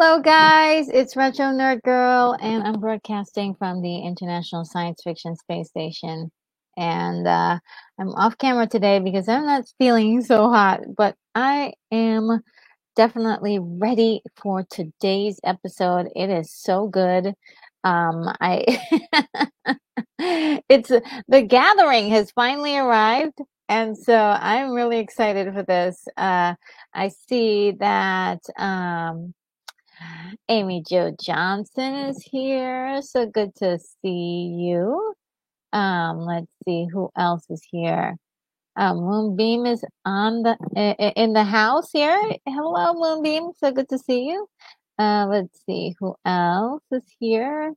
Hello, guys. It's Retro Nerd Girl, and I'm broadcasting from the International Science Fiction Space Station. And I'm off camera today because I'm not feeling so hot, but I am definitely ready for today's episode. It is so good. I it's the gathering has finally arrived, and so I'm really excited for this. I see that Amy Jo Johnson is here. So good to see you. Let's see who else is here. Moonbeam is on in the house here. Hello, Moonbeam. So good to see you. Let's see who else is here.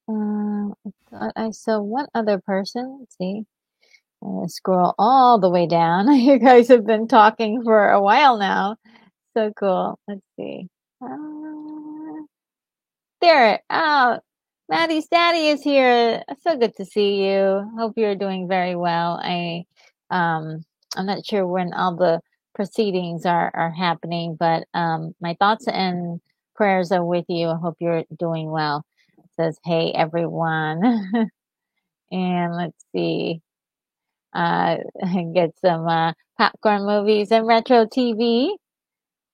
I thought I saw one other person. Let's see. I'm gonna scroll all the way down. You guys have been talking for a while now. So cool. Let's see. There. Oh, Maddie's daddy is here. So good to see you. Hope you're doing very well. I'm not sure when all the proceedings are happening, but my thoughts and prayers are with you. I hope you're doing well. It says, hey everyone. And let's see. Get some popcorn movies and retro TV.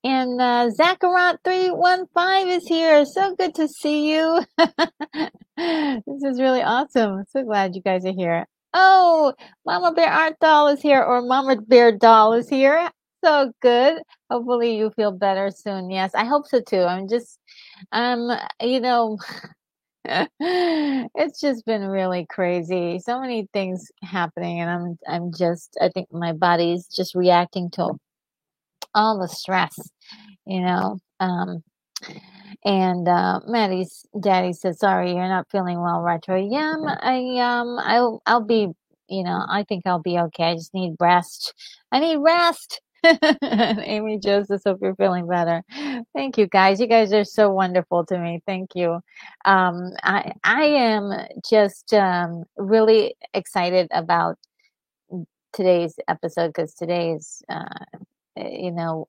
And Zacharat315 is here. So good to see you. This is really awesome. So glad you guys are here. Oh, Mama Bear Art Doll is here, or Mama Bear Doll is here. So good. Hopefully you feel better soon. Yes, I hope so too. Um, you know, it's just been really crazy. So many things happening, and I think my body's just reacting to all the stress, you know. And Maddie's daddy said, "Sorry, you're not feeling well, Retro." Yeah, I'll be, I think I'll be okay. I just need rest. I need rest. Amy Joseph, hope you're feeling better. Thank you, guys. You guys are so wonderful to me. Thank you. I am just really excited about today's episode because today is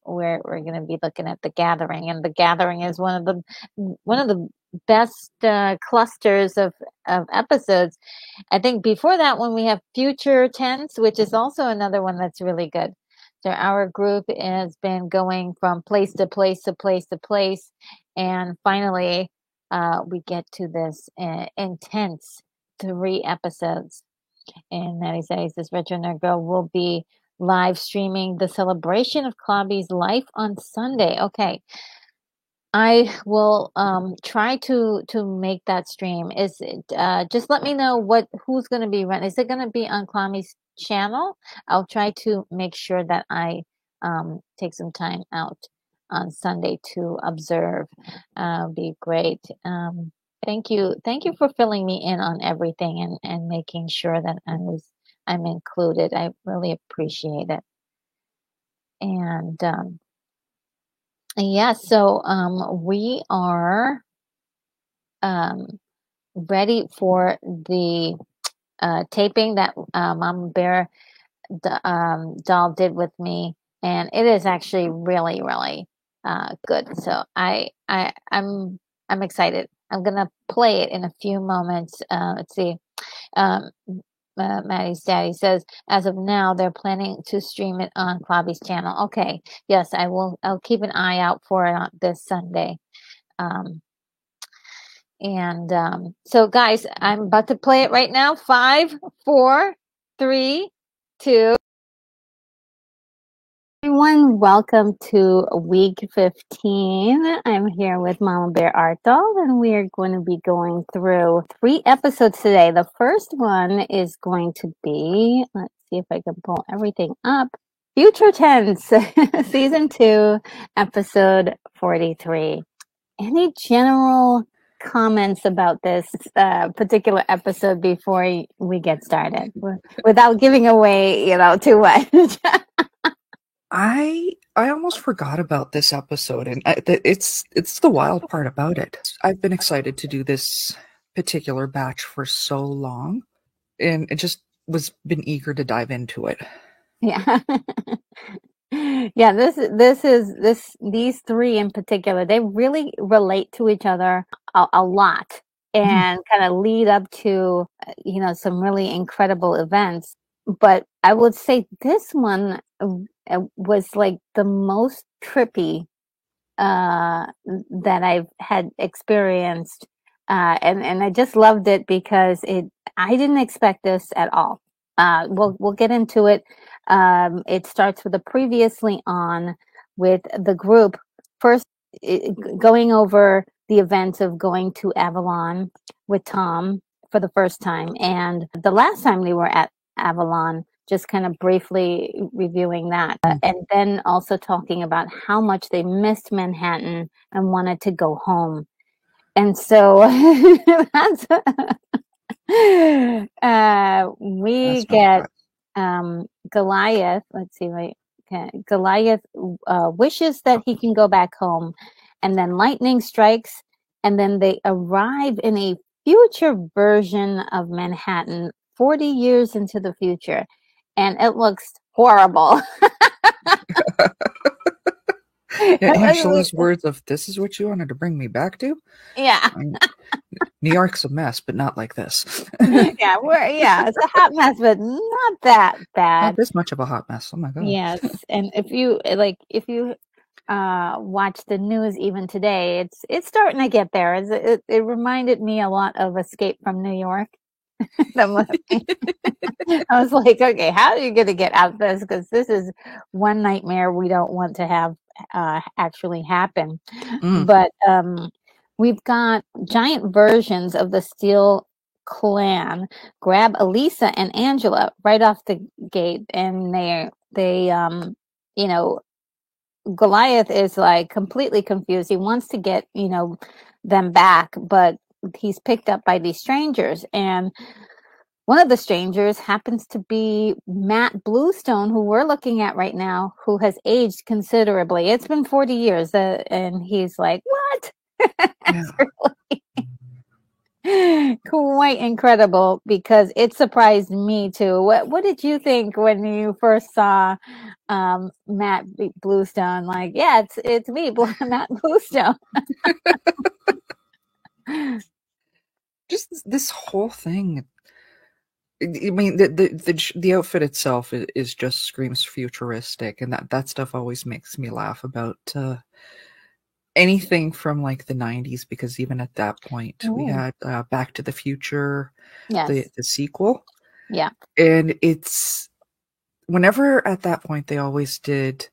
we're going to be looking at the gathering, and the gathering is one of the best clusters of episodes. I think before that one we have future tense, which is also another one that's really good. So our group has been going from place to place to place to place, and finally we get to this intense 3 episodes. And Maddie says this Retro Nerd Girl will be live streaming the celebration of Clobby's life on Sunday. Okay. I will try to make that stream. Is it just let me know who's going to be running. Is it going to be on Clobby's channel? I'll try to make sure that I take some time out on Sunday to observe. Be great. Thank you for filling me in on everything and making sure that I'm included. I really appreciate it. And yeah, so we are ready for the taping that Mama Bear doll did with me, and it is actually really, really good. So I'm excited. I'm gonna play it in a few moments. Let's see. Um, Maddie's daddy says, as of now, they're planning to stream it on Clobby's channel. Okay, yes, I will. I'll keep an eye out for it on this Sunday. So, guys, I'm about to play it right now. 5, 4, 3, 2. Everyone, welcome to week 15. I'm here with Mama Bear Art Doll, and we are going to be going through 3 episodes today. The first one is going to be, let's see if I can pull everything up, Future Tense, Season 2, Episode 43. Any general comments about this particular episode before we get started, without giving away, too much? I almost forgot about this episode, and it's the wild part about it. I've been excited to do this particular batch for so long, and it just been eager to dive into it. Yeah. Yeah, these three in particular, they really relate to each other a lot Mhm. and kind of lead up to some really incredible events. But I would say this one was like the most trippy that I've had experienced, and I just loved it because I didn't expect this at all. We'll get into it. It starts with a previously on with the group first going over the events of going to Avalon with Tom for the first time, and the last time they were at Avalon, just kind of briefly reviewing that, and then also talking about how much they missed Manhattan and wanted to go home. And so that's we That's not get bad. Goliath. Let's see, wait. Okay. Goliath wishes that he can go back home, and then lightning strikes, and then they arrive in a future version of Manhattan, 40 years into the future, and it looks horrible. Yeah, Angela's words of "This is what you wanted to bring me back to." Yeah. I mean, New York's a mess, but not like this. Yeah, it's a hot mess, but not that Not bad. this much of a hot mess. Oh my god. Yes, and if you watch the news even today, it's starting to get there. It reminded me a lot of Escape from New York. The movie. I was like, okay, how are you going to get out of this? Because this is one nightmare we don't want to have actually happen. Mm. But we've got giant versions of the Steel Clan grab Elisa and Angela right off the gate, and you know, Goliath is like completely confused. He wants to get them back, but he's picked up by these strangers, and one of the strangers happens to be Matt Bluestone, who we're looking at right now, who has aged considerably. It's been 40 years, and he's like, "What?" Yeah. Quite incredible because it surprised me too. What did you think when you first saw Matt Bluestone? Like, yeah, it's me, Matt Bluestone. Just this whole thing. I mean, the outfit itself is just screams futuristic, and that stuff always makes me laugh about anything from like the 90s, because even at that point we Ooh. had Back to the Future, the Yes. sequel, Yeah. and it's whenever at that point they always did,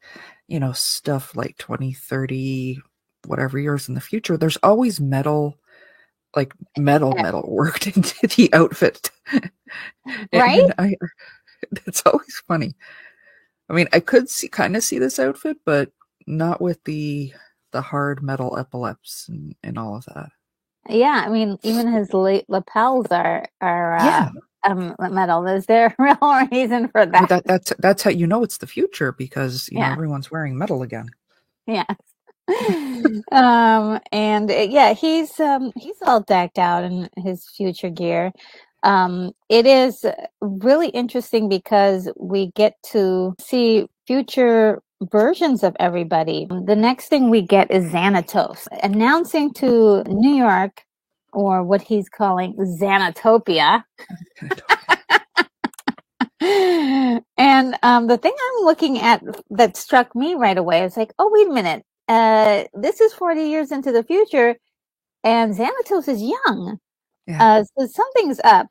stuff like 20, 30, whatever years in the future, there's always metal worked into the outfit. Right? And I it's always funny. I mean, I could kind of see this outfit, but not with the hard metal epaulets and all of that. Yeah. I mean, even his lapels are Yeah. metal. Is there a real reason for Well, that? that's how you know it's the future, because Yeah. everyone's wearing metal again. Yeah. And yeah, he's all decked out in his future gear. It is really interesting because we get to see future versions of everybody. The next thing we get is Xanatos announcing to New York, or what he's calling Xanatopia. And the thing I'm looking at that struck me right away is like, oh, wait a minute. This is 40 years into the future, and Xanatos is young. Yeah. So something's up.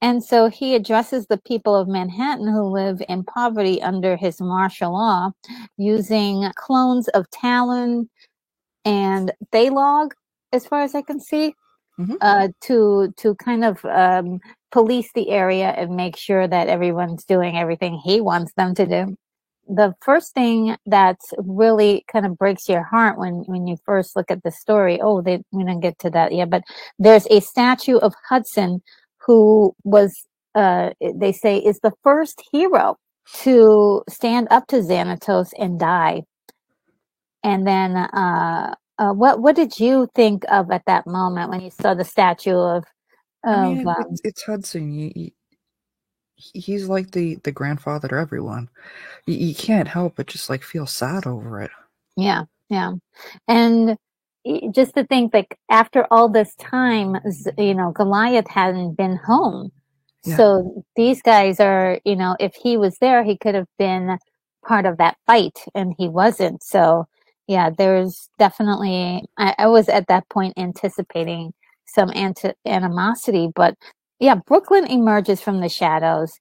And so he addresses the people of Manhattan who live in poverty under his martial law using clones of Talon and Thalog, as far as I can see, Hmm. to kind of police the area and make sure that everyone's doing everything he wants them to do. The first thing that's really kind of breaks your heart when you first look at the story, we didn't get to that yet, but there's a statue of Hudson, who was, they say, is the first hero to stand up to Xanatos and die. And then, what did you think of at that moment when you saw the statue of I of mean, it's Hudson. he's like the grandfather to everyone. You can't help but just like feel sad over it. Yeah, yeah. And just to think that after all this time, Goliath hadn't been home. Yeah. So these guys are, if he was there, he could have been part of that fight, and he wasn't. So, yeah, there's definitely, I was at that point anticipating some animosity, but yeah, Brooklyn emerges from the shadows.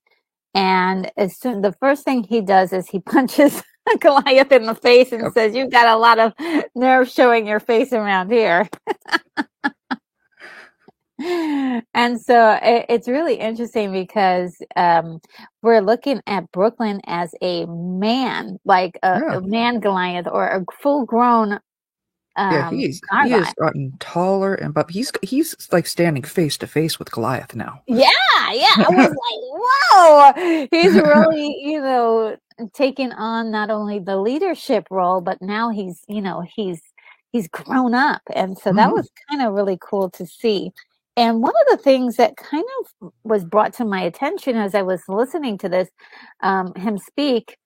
And as soon the first thing he does is he punches Goliath in the face and Yep. says, "You've got a lot of nerve showing your face around here." And so it's really interesting because we're looking at Brooklyn as a man, like Yeah. a man Goliath or a full grown Yeah, he has Sargon. gotten taller, and but he's like standing face to face with Goliath now. Yeah, yeah. I was like, whoa, he's really, taking on not only the leadership role, but now he's grown up. And so that Hmm. was kind of really cool to see. And one of the things that kind of was brought to my attention as I was listening to this, him speak,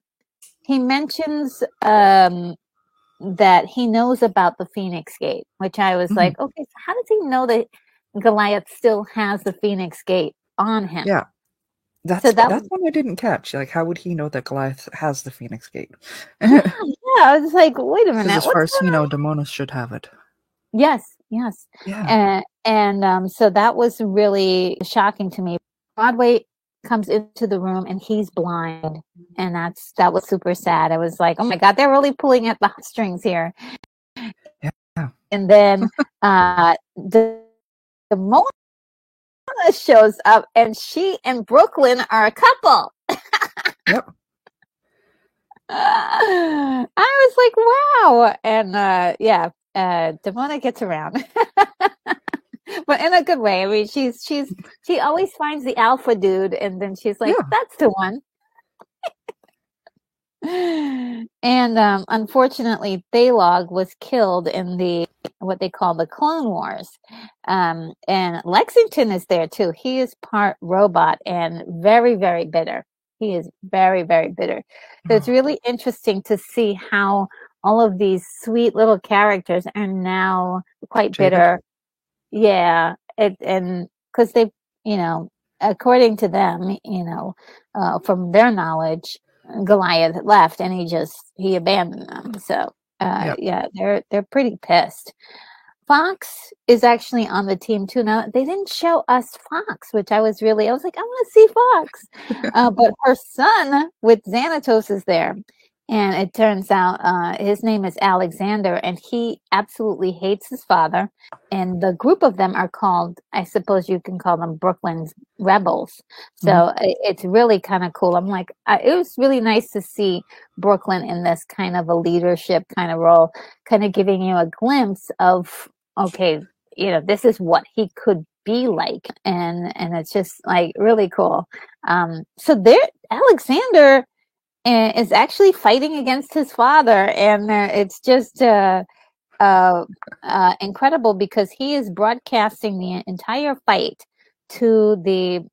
he mentions that he knows about the Phoenix Gate, which I was Hmm. like, okay, so how does he know that Goliath still has the Phoenix Gate on him? Yeah, So that, that's one I didn't catch. Like, how would he know that Goliath has the Phoenix Gate? yeah, yeah. I was like, wait a Because minute, as far what's as going on? Damonos should have it. Yes, yes. Yeah. And so that was really shocking to me. Broadway comes into the room and he's blind. And that was super sad. I was like, oh my God, they're really pulling at the strings here. Yeah. And then the Mona shows up and she and Brooklyn are a couple. Yep. I was like, wow. And yeah, Demona gets around. But in a good way. I mean, she always finds the alpha dude and then she's like, Yeah. that's the one. And unfortunately, Thalog was killed in the what they call the Clone Wars. And Lexington is there too. He is part robot and very, very bitter. He is very, very bitter. So it's Oh, really interesting to see how all of these sweet little characters are now quite jaded. bitter. Yeah, and because they, according to them, from their knowledge, Goliath left and he abandoned them. So, Yep. yeah, they're pretty pissed. Fox is actually on the team too. Now they didn't show us Fox, which I was like, I want to see Fox. But her son with Xanatos is there. And it turns out his name is Alexander, and he absolutely hates his father. And the group of them are called, I suppose you can call them Brooklyn's Rebels. Hmm. So it's really kind of cool. I'm like, it was really nice to see Brooklyn in this kind of a leadership kind of role, kind of giving you a glimpse of, okay, this is what he could be like. And it's just like really cool. So there, Alexander is actually fighting against his father, and it's just incredible because he is broadcasting the entire fight to the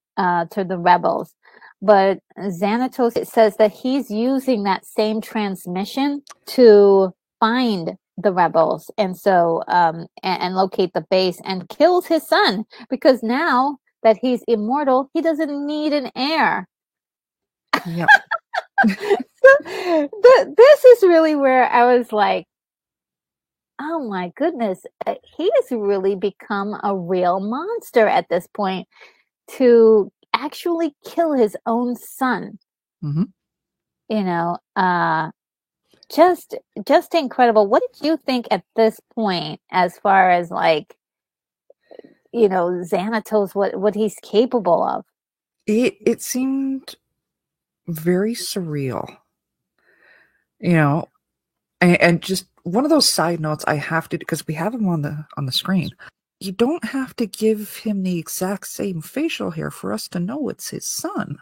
rebels. But Xanatos, it says that he's using that same transmission to find the rebels, and so and locate the base and kills his son because now that he's immortal, he doesn't need an heir. Yep. This is really where I was like, oh my goodness, he has really become a real monster at this point to actually kill his own son. Hmm. You know, just incredible. What did you think at this point as far as like, Xanatos, what he's capable of? It seemed very surreal, you know, and just one of those side notes I have to, because we have him on the screen. You don't have to give him the exact same facial hair for us to know it's his son.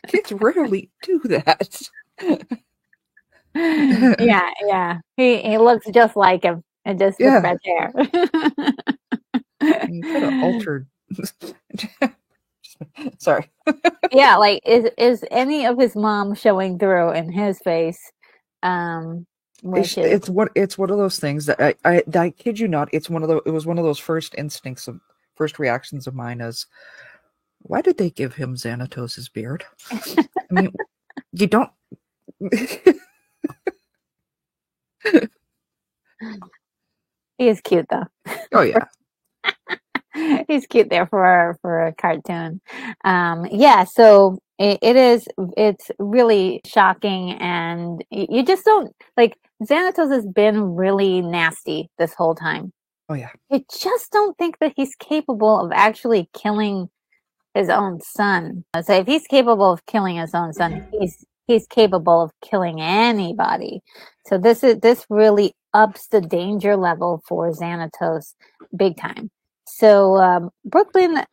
Kids rarely do that. Yeah, yeah. He looks just like him and just with Yeah, red hair. you could have altered Sorry. Yeah, like is any of his mom showing through in his face? Which is It's one of those things that I kid you not, it was one of those first reactions of mine as, why did they give him Xanatos' beard? I mean, you don't. he is cute though. Oh yeah. He's cute there for a cartoon. Yeah, so it's really shocking, and you just don't like Xanatos has been really nasty this whole time. Oh yeah. I just don't think that he's capable of actually killing his own son. So if he's capable of killing his own son, he's capable of killing anybody. So this really ups the danger level for Xanatos big time. So Brooklyn,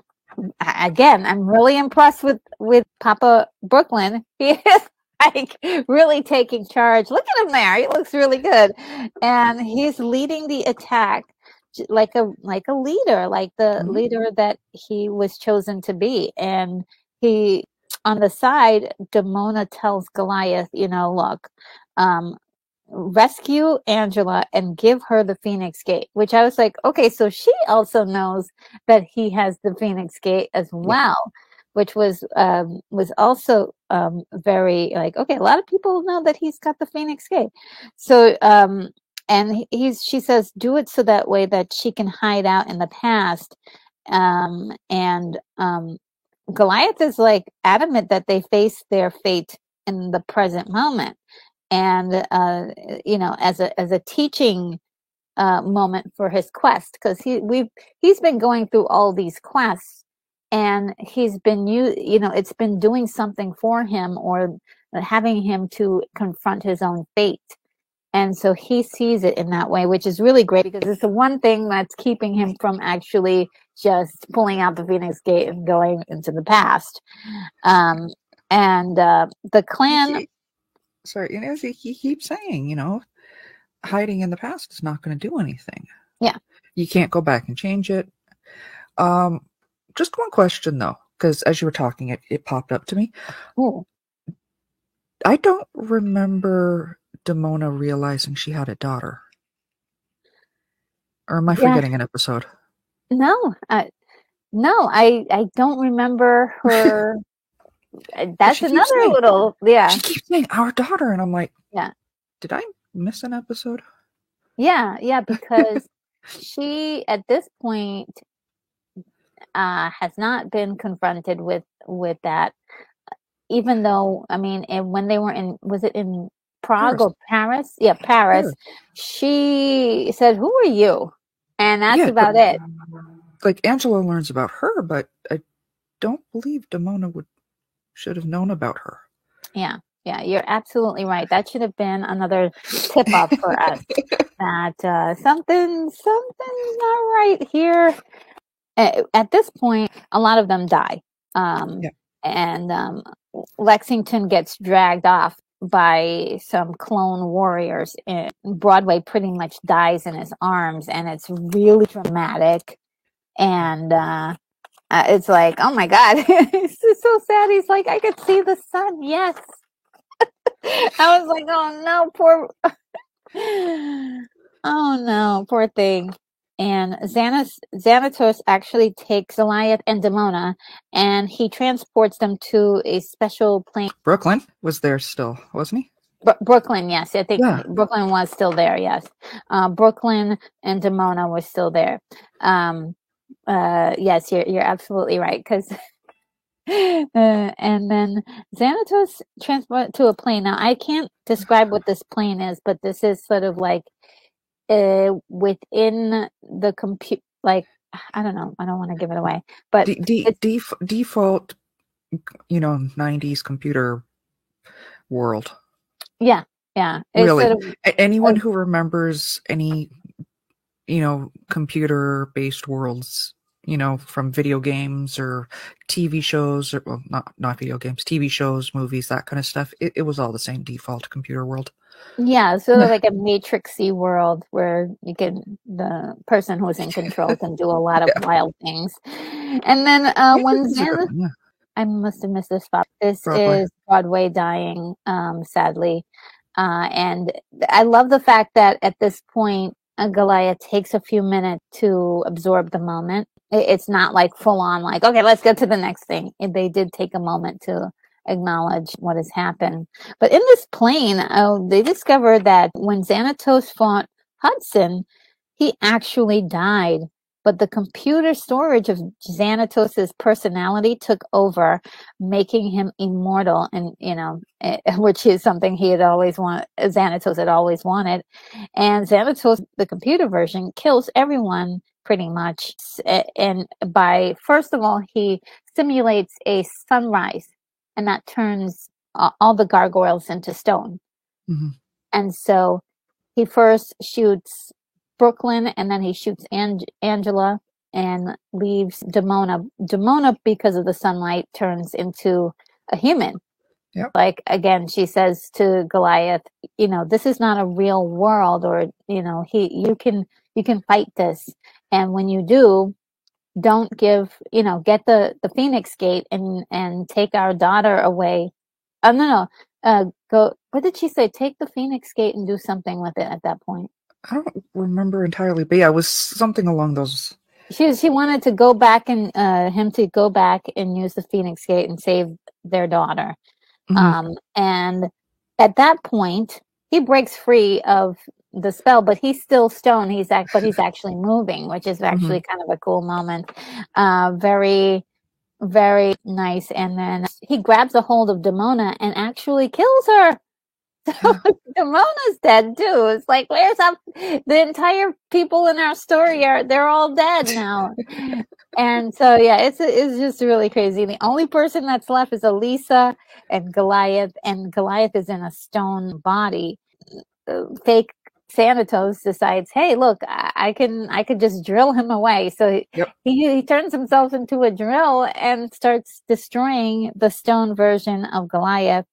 again, I'm really impressed with Papa Brooklyn. He is like really taking charge. Look at him there; he looks really good, and he's leading the attack like a leader, like the leader that he was chosen to be. And he, on the side, Demona tells Goliath, look, rescue Angela and give her the Phoenix Gate, which I was like, okay, so she also knows that he has the Phoenix Gate as Yeah. well, which was also very like, okay, a lot of people know that he's got the Phoenix Gate. So and she says do it so that way that she can hide out in the past. And Goliath is like adamant that they face their fate in the present moment, and as a teaching moment for his quest, because he's been going through all these quests, and he's been it's been doing something for him, or having him to confront his own fate. And so he sees it in that way, which is really great, because it's the one thing that's keeping him from actually just pulling out the Phoenix Gate and going into the past. And the clan. Sorry, as he keeps saying, hiding in the past is not going to do anything. Yeah. You can't go back and change it. Just one question though, because as you were talking, it popped up to me. Ooh. I don't remember Demona realizing she had a daughter. Or am I forgetting an episode? No, no, I don't remember her. That's another little, yeah. She keeps saying our daughter, and I'm like, yeah. Did I miss an episode? Yeah, because she at this point has not been confronted with that, even though, I mean, and when they were was it in Prague or Paris? Yeah, Paris. She said, "Who are you?" And that's about it. Like, Angela learns about her, but I don't believe Demona should have known about her. Yeah, you're absolutely right. That should have been another tip off for us that something's not right here. At this point, a lot of them die. And Lexington gets dragged off by some clone warriors. And Broadway pretty much dies in his arms, and it's really dramatic. And it's like, oh my God, it's so sad. He's like, I could see the sun. Yes. I was like, oh no, oh no, poor thing. And Xanatos actually takes Goliath and Demona, and he transports them to a special plane. Brooklyn was there still, wasn't he? Brooklyn, yes. I think Brooklyn was still there, yes. Brooklyn and Demona were still there. Yes, you're absolutely right, because and then Xanatos transport to a plane. Now, I can't describe what this plane is, but this is sort of like within the compute, like, I don't know. I don't want to give it away, but default, 90s computer world. Yeah. It's really, sort of, anyone who remembers any, computer-based worlds from video games or TV shows, or well, not video games, TV shows, movies, that kind of stuff. It was all the same default computer world. Yeah, sort of like a matrixy world where the person who's in control can do a lot of wild things. And then when Xana, I must have missed this spot. This Broadway. is Broadway dying, sadly. And I love the fact that at this point, Goliath takes a few minutes to absorb the moment. It's not like full on, like, okay, let's get to the next thing. They did take a moment to acknowledge what has happened. But in this plane, they discovered that when Xanatos fought Hudson, he actually died. But the computer storage of Xanatos' personality took over, making him immortal, and which is something he had always wanted. Xanatos had always wanted, and Xanatos, the computer version, kills everyone pretty much. And first of all, he simulates a sunrise, and that turns all the gargoyles into stone. Mm-hmm. And so he first shoots Brooklyn, and then he shoots Angela and leaves Demona. Demona, because of the sunlight, turns into a human. Yep. Like, again, she says to Goliath, this is not a real world, or, you can fight this. And when you do, don't get the Phoenix Gate and take our daughter away. Oh, no. Go, what did she say? Take the Phoenix Gate and do something with it at that point. I don't remember entirely, but yeah, it was something along those. She wanted to go back and him to go back and use the Phoenix Gate and save their daughter. Mm-hmm. And at that point, he breaks free of the spell, but he's still stone. But he's actually moving, which is actually kind of a cool moment. Very, very nice. And then he grabs a hold of Demona and actually kills her. So Demona's dead too. It's like, where's up? The entire people in our story they're all dead now. And so, yeah, it's just really crazy. The only person that's left is Elisa and Goliath is in a stone body. Fake Xanatos decides, hey, look, I could just drill him away. So he turns himself into a drill and starts destroying the stone version of Goliath.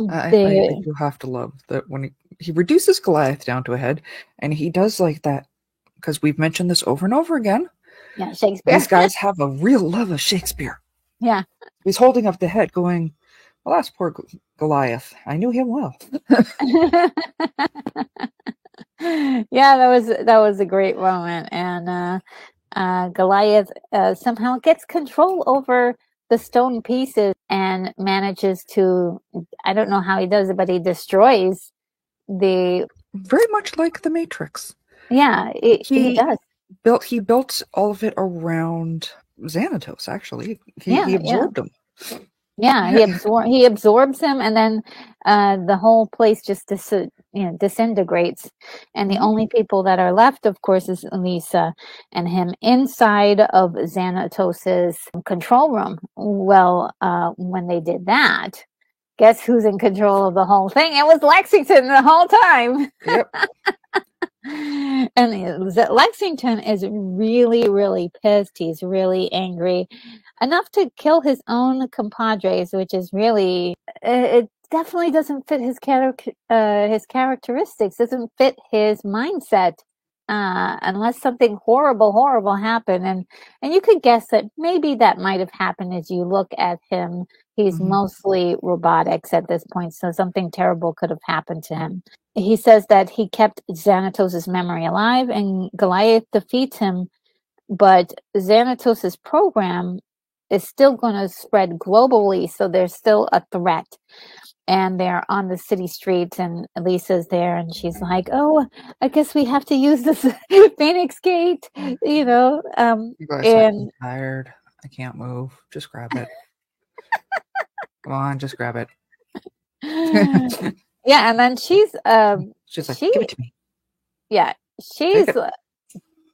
I do have to love that when he reduces Goliath down to a head, and he does like that, because we've mentioned this over and over again. Yeah, Shakespeare. These guys have a real love of Shakespeare. Yeah. He's holding up the head going, well, that's poor Goliath. I knew him well. Yeah, that was a great moment. And Goliath somehow gets control over the stone pieces and manages to, I don't know how he does it, but he destroys the... Very much like the Matrix. Yeah, he does. He built all of it around Xanatos, actually. He absorbed him. Yeah, he absorbs him, and then the whole place just disintegrates. And the only people that are left, of course, is Elisa and him inside of Xanatos' control room. Well, when they did that, guess who's in control of the whole thing? It was Lexington the whole time. Yep. And Lexington is really, really pissed. He's really angry, enough to kill his own compadres, which is really, it definitely doesn't fit his characteristics, doesn't fit his mindset, unless something horrible happened. And you could guess that maybe that might have happened as you look at him. He's mostly robotics at this point, so something terrible could have happened to him. He says that he kept Xanatos' memory alive, and Goliath defeats him, but Xanatos' program is still going to spread globally, so there's still a threat. And they're on the city streets, and Lisa's there, and she's like, oh, I guess we have to use this Phoenix Gate, You guys, I'm tired. I can't move. Just grab it. Come on, just grab it. Yeah, and then she's like, give it to me. Yeah, she's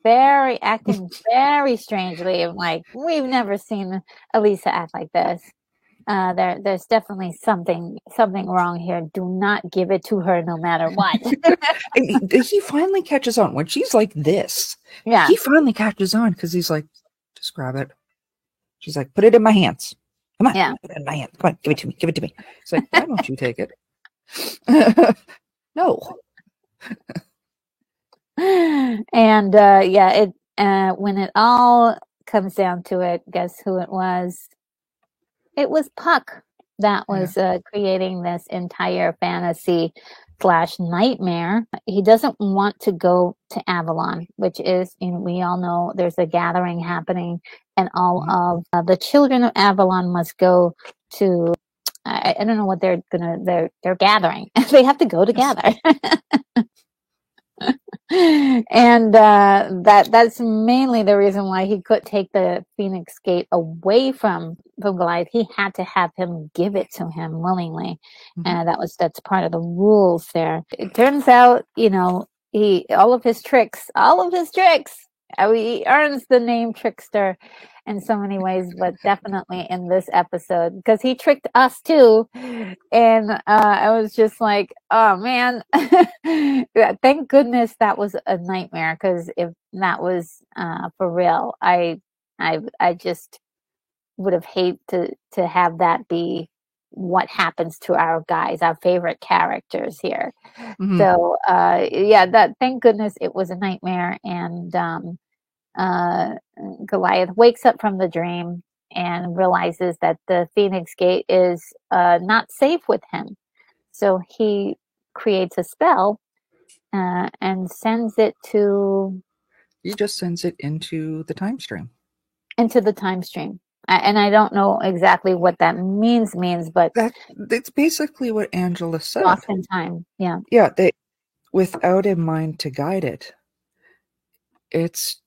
acting very strangely. Like, we've never seen Elisa act like this. There's definitely something wrong here. Do not give it to her, no matter what. He finally catches on when she's like this. Yeah, he finally catches on because he's like, just grab it. She's like, put it in my hands. Come on, Yeah. put it in my hands. Come on, give it to me. Give it to me. It's like, why don't you take it? No. And when it all comes down to it, guess who it was? It was Puck that was creating this entire fantasy / nightmare. He doesn't want to go to Avalon, which is, we all know there's a gathering happening, and all of the children of Avalon must go to. I don't know what they're gathering. They have to go together. And that's mainly the reason why he could take the Phoenix Gate away from Goliath. He had to have him give it to him willingly. That's part of the rules there. It turns out, all of his tricks, he earns the name trickster in so many ways, but definitely in this episode, because he tricked us too. And I was just like, oh man, thank goodness that was a nightmare, because if that was for real, I just would have hated to have that be what happens to our guys, our favorite characters here. So thank goodness it was a nightmare. And Goliath wakes up from the dream and realizes that the Phoenix Gate is not safe with him. So he creates a spell and sends it to... He just sends it into the time stream. Into the time stream. And I don't know exactly what that means, but... That's basically what Angela said. Lost in time, yeah. Yeah, without a mind to guide it, it's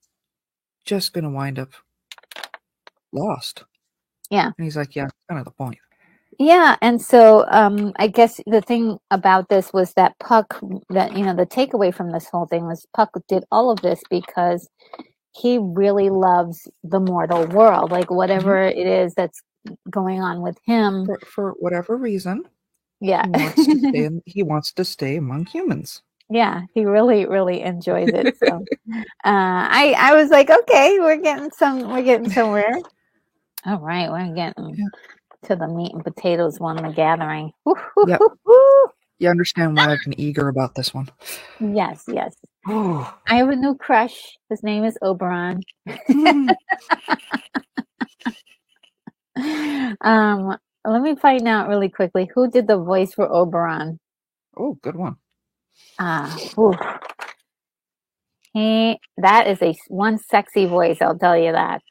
just going to wind up lost. Yeah. And he's like, yeah, kind of the point. Yeah, and so I guess the thing about this was that Puck, the takeaway from this whole thing was Puck did all of this because he really loves the mortal world, like whatever it is that's going on with him. For whatever reason, yeah, he wants to stay among humans. Yeah, he really, really enjoys it. So I was like, okay, we're getting somewhere. All right, we're getting to the meat and potatoes one, the gathering. Yep. You understand why I've been eager about this one. Yes. I have a new crush. His name is Oberon. Let me find out really quickly who did the voice for Oberon. Oh, good one. That is one sexy voice, I'll tell you that.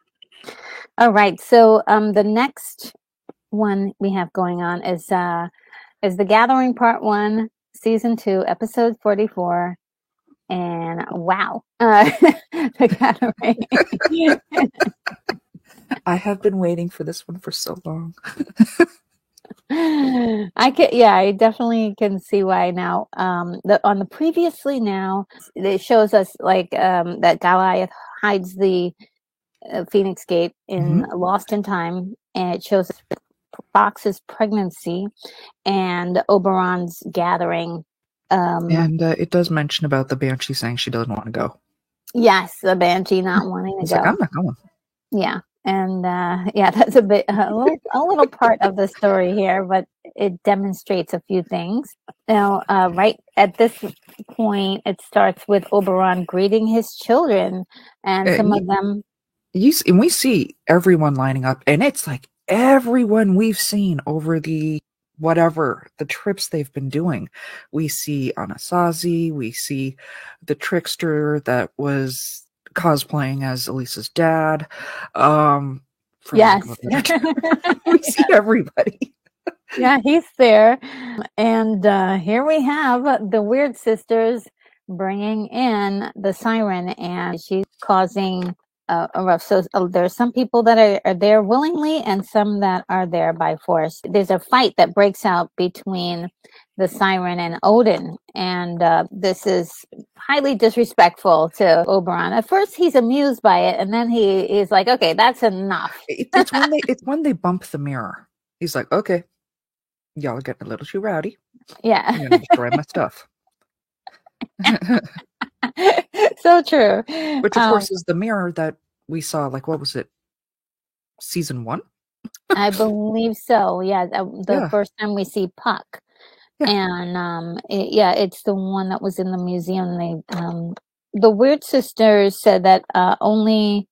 All right, so the next one we have going on is The Gathering Part 1, Season 2, Episode 44. And wow, The Gathering. I have been waiting for this one for so long. I definitely can see why now. On the previously now, it shows us like that Goliath hides the Phoenix Gate in Lost in Time, and it shows Fox's pregnancy and Oberon's gathering. And it does mention about the Banshee saying she doesn't want to go. Yes, the Banshee not wanting to go. Like, I'm not going. Yeah. And that's a little part of the story here, but it demonstrates a few things. Now, right at this point, it starts with Oberon greeting his children, and some of them. And we see everyone lining up, and it's like everyone we've seen over the trips they've been doing. We see Anasazi, we see the trickster that was cosplaying as Elisa's dad. Yes. We see everybody. Yeah, he's there. And here we have the Weird Sisters bringing in the siren, and she's causing a rough. So there's some people that are there willingly and some that are there by force. There's a fight that breaks out between the siren and Odin, and this is highly disrespectful to Oberon. At first he's amused by it, and then he's like, okay, that's enough. It's when they bump the mirror. He's like, okay, y'all are getting a little too rowdy. Yeah. I'm gonna destroy my stuff. So true. Which of course is the mirror that we saw, like, what was it, season 1. I believe so. Yeah, the Yeah, first time we see Puck. yeah. And yeah, it's the one that was in the museum. The Weird Sisters said that the only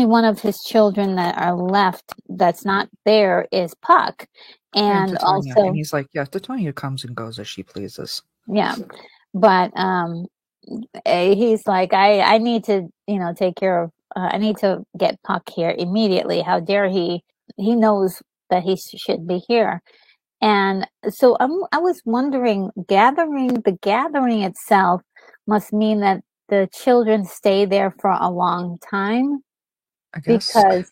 one of his children that are left that's not there is Puck. Yeah, and And Titania, and also, he's like, yeah, Titania comes and goes as she pleases. yeah, but he's like, I need to, take care of, I need to get Puck here immediately. How dare he? He knows that he should be here. And so I was wondering, the gathering itself must mean that the children stay there for a long time I guess. because,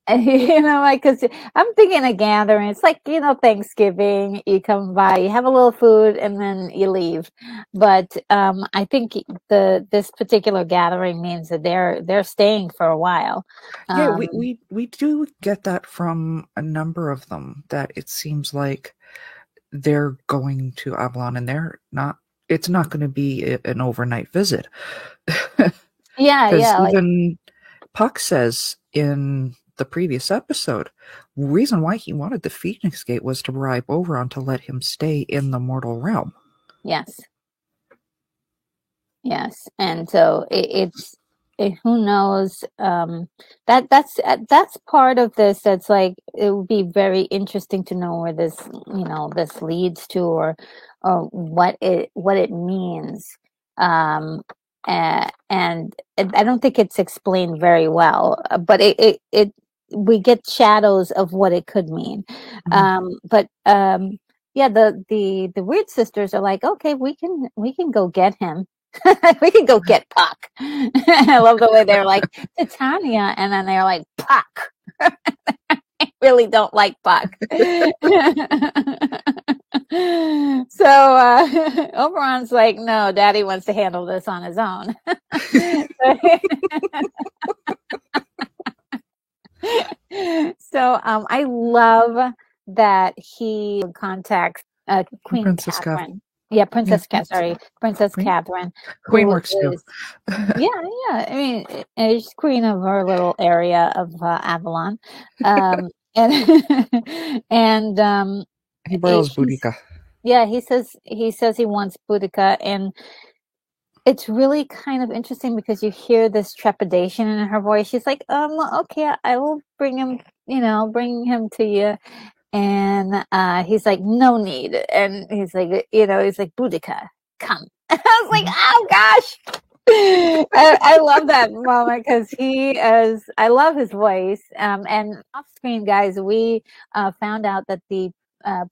like, because I'm thinking a gathering, it's like, Thanksgiving, you come by, you have a little food, and then you leave. But I think this particular gathering means that they're staying for a while. Yeah, Um, we do get that from a number of them, that it seems like they're going to Avalon and it's not going to be an overnight visit. yeah, Because yeah, like, even Puck says in the previous episode, reason why he wanted the Phoenix Gate was to bribe Oberon to let him stay in the mortal realm. yes. Yes, and so who knows, that's part of this. That's like, it would be very interesting to know where this leads to, or what it means. Um, and I don't think it's explained very well, but we get shadows of what it could mean. But yeah, the Weird Sisters are like, okay, we can go get him. We can go get Puck. I love the way they're like, Titania, and then they're like, Puck. I really don't like Puck. So Oberon's like, no, Daddy wants to handle this on his own. So I love that he contacts Queen Princess Cav. Catherine. Yeah, Yeah, Princess Queen. Catherine, Queen who works too. is, yeah, yeah. I mean, she's queen of her little area of Avalon, and and He borrows she's, Boudica. yeah. He says he wants Boudica, and it's really kind of interesting because you hear this trepidation in her voice. She's like, okay, I will bring him, bring him to you. And he's like, no need. And he's like, Boudica, come. I was like, Mhm. oh gosh. I love that moment because I love his voice. And off screen, guys, we found out that the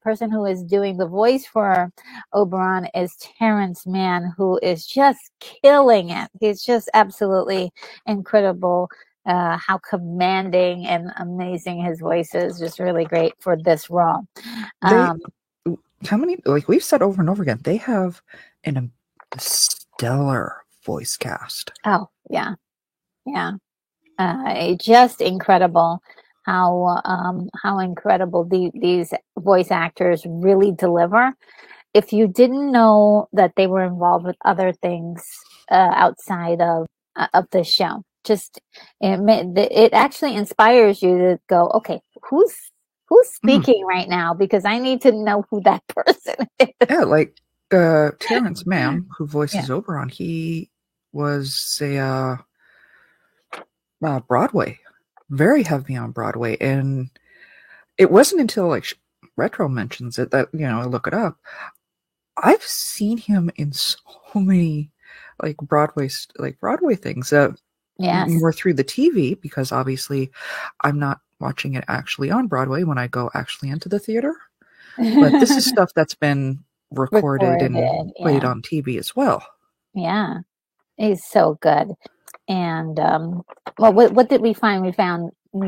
person who is doing the voice for Oberon is Terrence Mann, who is just killing it. He's just absolutely incredible. How commanding and amazing his voice is. Just really great for this role. They, Um, how many, like we've said over and over again, they have a stellar voice cast. oh, yeah. Yeah. Just incredible how incredible these voice actors really deliver. If you didn't know that they were involved with other things outside of the show, just it actually inspires you to go, okay, who's Mhm. speaking right now, because I need to know who that person is. Yeah, like Terrence Mann, who Yeah. voices Oberon, he was a Broadway, very heavy on Broadway, and it wasn't until like Retro mentions it that I look it up. I've seen him in so many Broadway things that Yes. were through the TV, because obviously I'm not watching it actually on Broadway when I go actually into the theater. But this is stuff that's been recorded and Recorded. played Yeah. on TV as well. Yeah. He's so good. And well, what did we find? We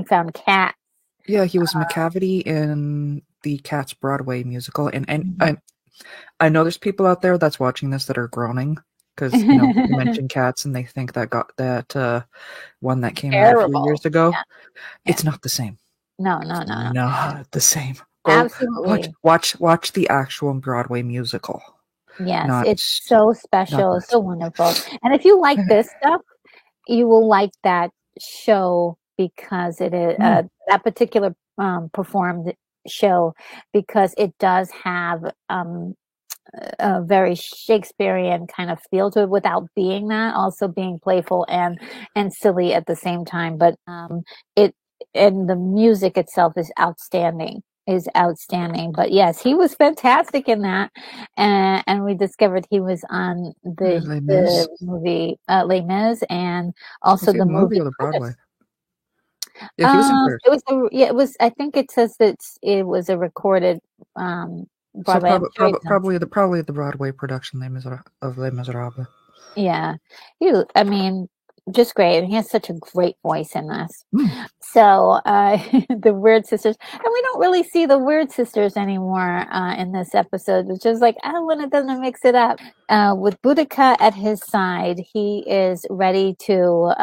found Cat. Yeah, he was McCavity in the Cats Broadway musical, and Mhm. I know there's people out there that's watching this that are groaning because you mentioned Cats and they think that got that one that came out a few Terrible. years ago. Yeah. Yeah. It's not the same. No, no, It's no, no. not the same. Go Absolutely. watch the actual Broadway musical. Yes. Not It's so not special, this. so wonderful. And if you like this stuff, you will like that show because it is that particular performed show, because it does have a very Shakespearean kind of feel to it without being that, also being playful and silly at the same time. But it and the music itself is outstanding. But yes, he was fantastic in that, and we discovered he was on the movie Les Mis, and also the movie or the Broadway. Yeah, he was in Paris. It was. I think it says that it was a recorded Broadway. So probably the Broadway production of Les Miserables. Yeah, I mean, just great. He has such a great voice in this. So the Weird Sisters, and we don't really see the Weird Sisters anymore in this episode, which is like, I wanted them to mix it up. With Boudica at his side, he is ready to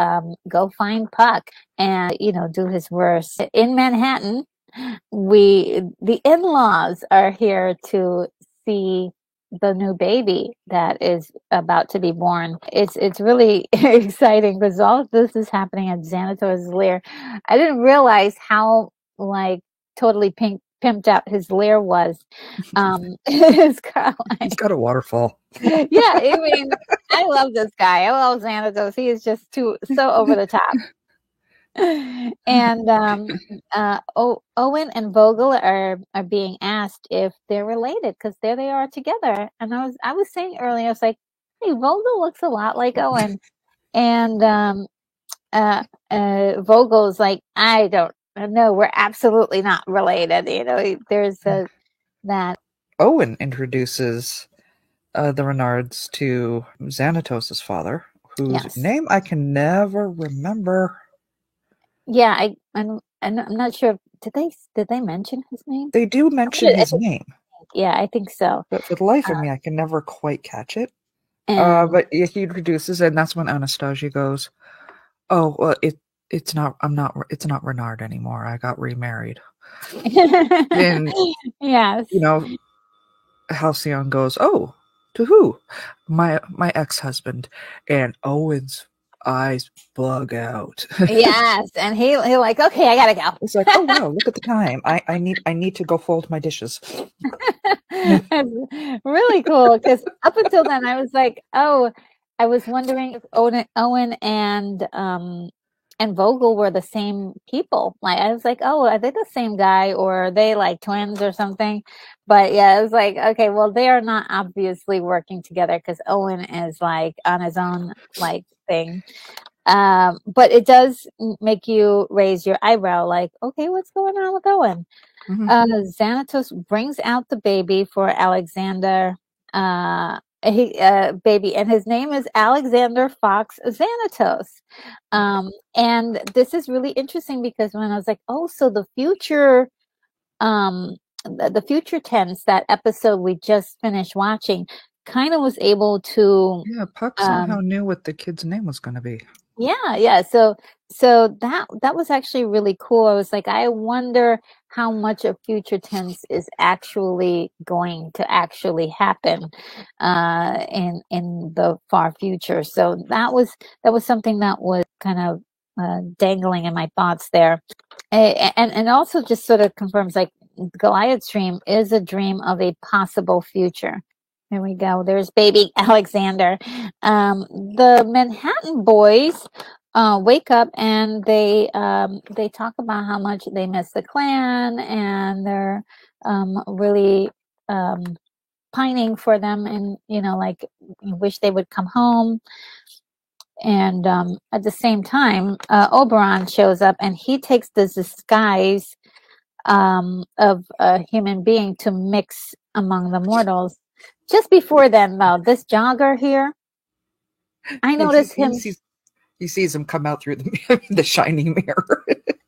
go find Puck and do his worst. In Manhattan, the in-laws are here to see the new baby that is about to be born. It's really exciting because all of this is happening at Xanatos' lair. I didn't realize how totally pimped out his lair was. He's got a waterfall. Yeah, I mean, I love this guy. I love Xanatos. He is just so over the top. And Owen and Vogel are being asked if they're related, because there they are together. And I was saying earlier, I was like, hey, Vogel looks a lot like Owen. And Vogel's like, I don't know, we're absolutely not related. There's that. Owen introduces the Renards to Xanatos' father, whose name I can never remember. Yeah, I'm not sure. Did they mention his name? They do mention his name. Yeah, I think so. But for the life of me, I can never quite catch it. But he introduces, and that's when Anastasia goes, "Oh, well, it's not Renard anymore. I got remarried." And yes, Halcyon goes, "Oh, to who?" My ex-husband. And Owen's eyes bug out. Yes, and he like, okay, I gotta go. It's like, oh wow, look at the time. I need to go fold my dishes. Really cool, because up until then I was like, oh, I was wondering if Owen and Vogel were the same people. Like, I was like, oh, are they the same guy, or are they like twins or something? But yeah, it was like, okay, well, they are not obviously working together, because Owen is like on his own thing. But it does make you raise your eyebrow, like, okay, what's going on with Owen? Xanatos brings out the baby for Alexander. Baby, and his name is Alexander Fox Xanatos. And this is really interesting, because when I was like, oh, so the future tense, that episode we just finished watching, kind of was able to Puck somehow knew what the kid's name was going to be. Yeah. So that was actually really cool. I was like, I wonder how much of future tense is actually going to actually happen in the far future. So that was something that was kind of dangling in my thoughts there, and also just sort of confirms, like, Goliath's dream is a dream of a possible future. There we go. There's baby Alexander. The Manhattan boys wake up, and they talk about how much they miss the clan, and they're really pining for them, and like, wish they would come home. And at the same time, Oberon shows up, and he takes the disguise of a human being to mix among the mortals. Just before then, though, this jogger here, I noticed him. He sees him come out through the shiny mirror.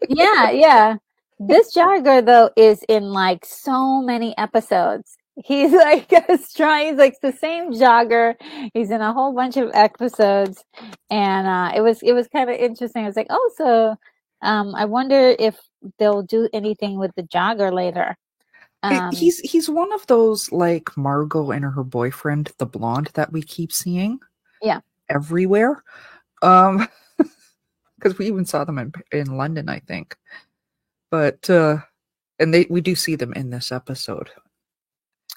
Yeah. This jogger, though, is in like so many episodes. He's like he's like the same jogger. He's in a whole bunch of episodes, and it was kind of interesting. I was like, oh, so I wonder if they'll do anything with the jogger later. He's one of those, like Margot and her boyfriend, the blonde, that we keep seeing. Yeah. Everywhere. because we even saw them in London, I think. But and we do see them in this episode.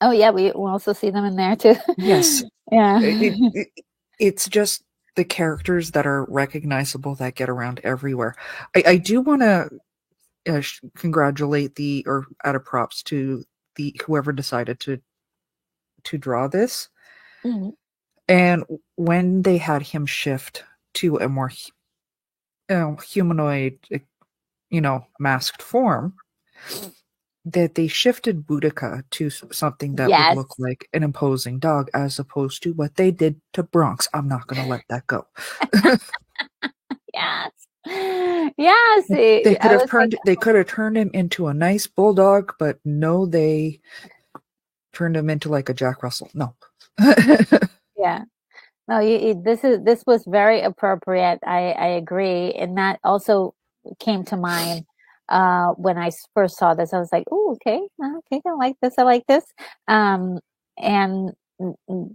Oh yeah, we also see them in there too. Yes. Yeah. It's just the characters that are recognizable that get around everywhere. I do want to congratulate or add a props to the whoever decided to draw this. Mhm. And when they had him shift to a more humanoid, masked form, that they shifted Boudica to something that would Yes. look like an imposing dog, as opposed to what they did to Bronx. I'm not going to let that go. Yes. Yes. They could have turned him into a nice bulldog, but no, they turned him into like a Jack Russell. No. Yeah. No, this was very appropriate. I agree, and that also came to mind when I first saw this. I was like, "Oh, okay, okay, I like this. I like this." And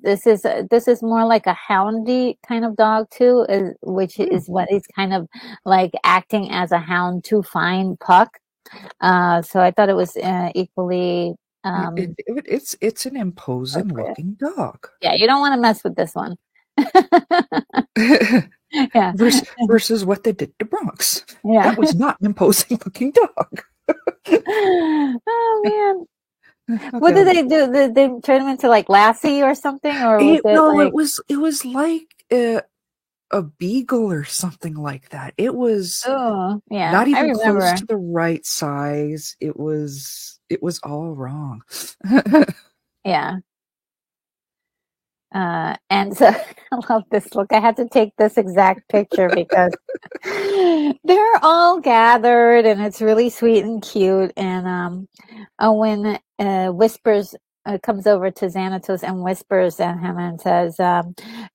this is more like a houndy kind of dog too, which is what he's kind of like acting as a hound to find Puck. So I thought it was equally It's an imposing appropriate. looking dog. Yeah, you don't want to mess with this one. Yeah. Versus what they did to Bronx. Yeah. That was not an imposing looking dog. Oh man. Okay. What did they do? Did they turn him into like Lassie or something? Or was it was like a beagle or something like that. It was yeah, not even I remember. close to the right size. It was all wrong. Yeah. And so I love this look. I had to take this exact picture because they're all gathered and it's really sweet and cute. And Owen whispers, comes over to Xanatos and whispers at him and says,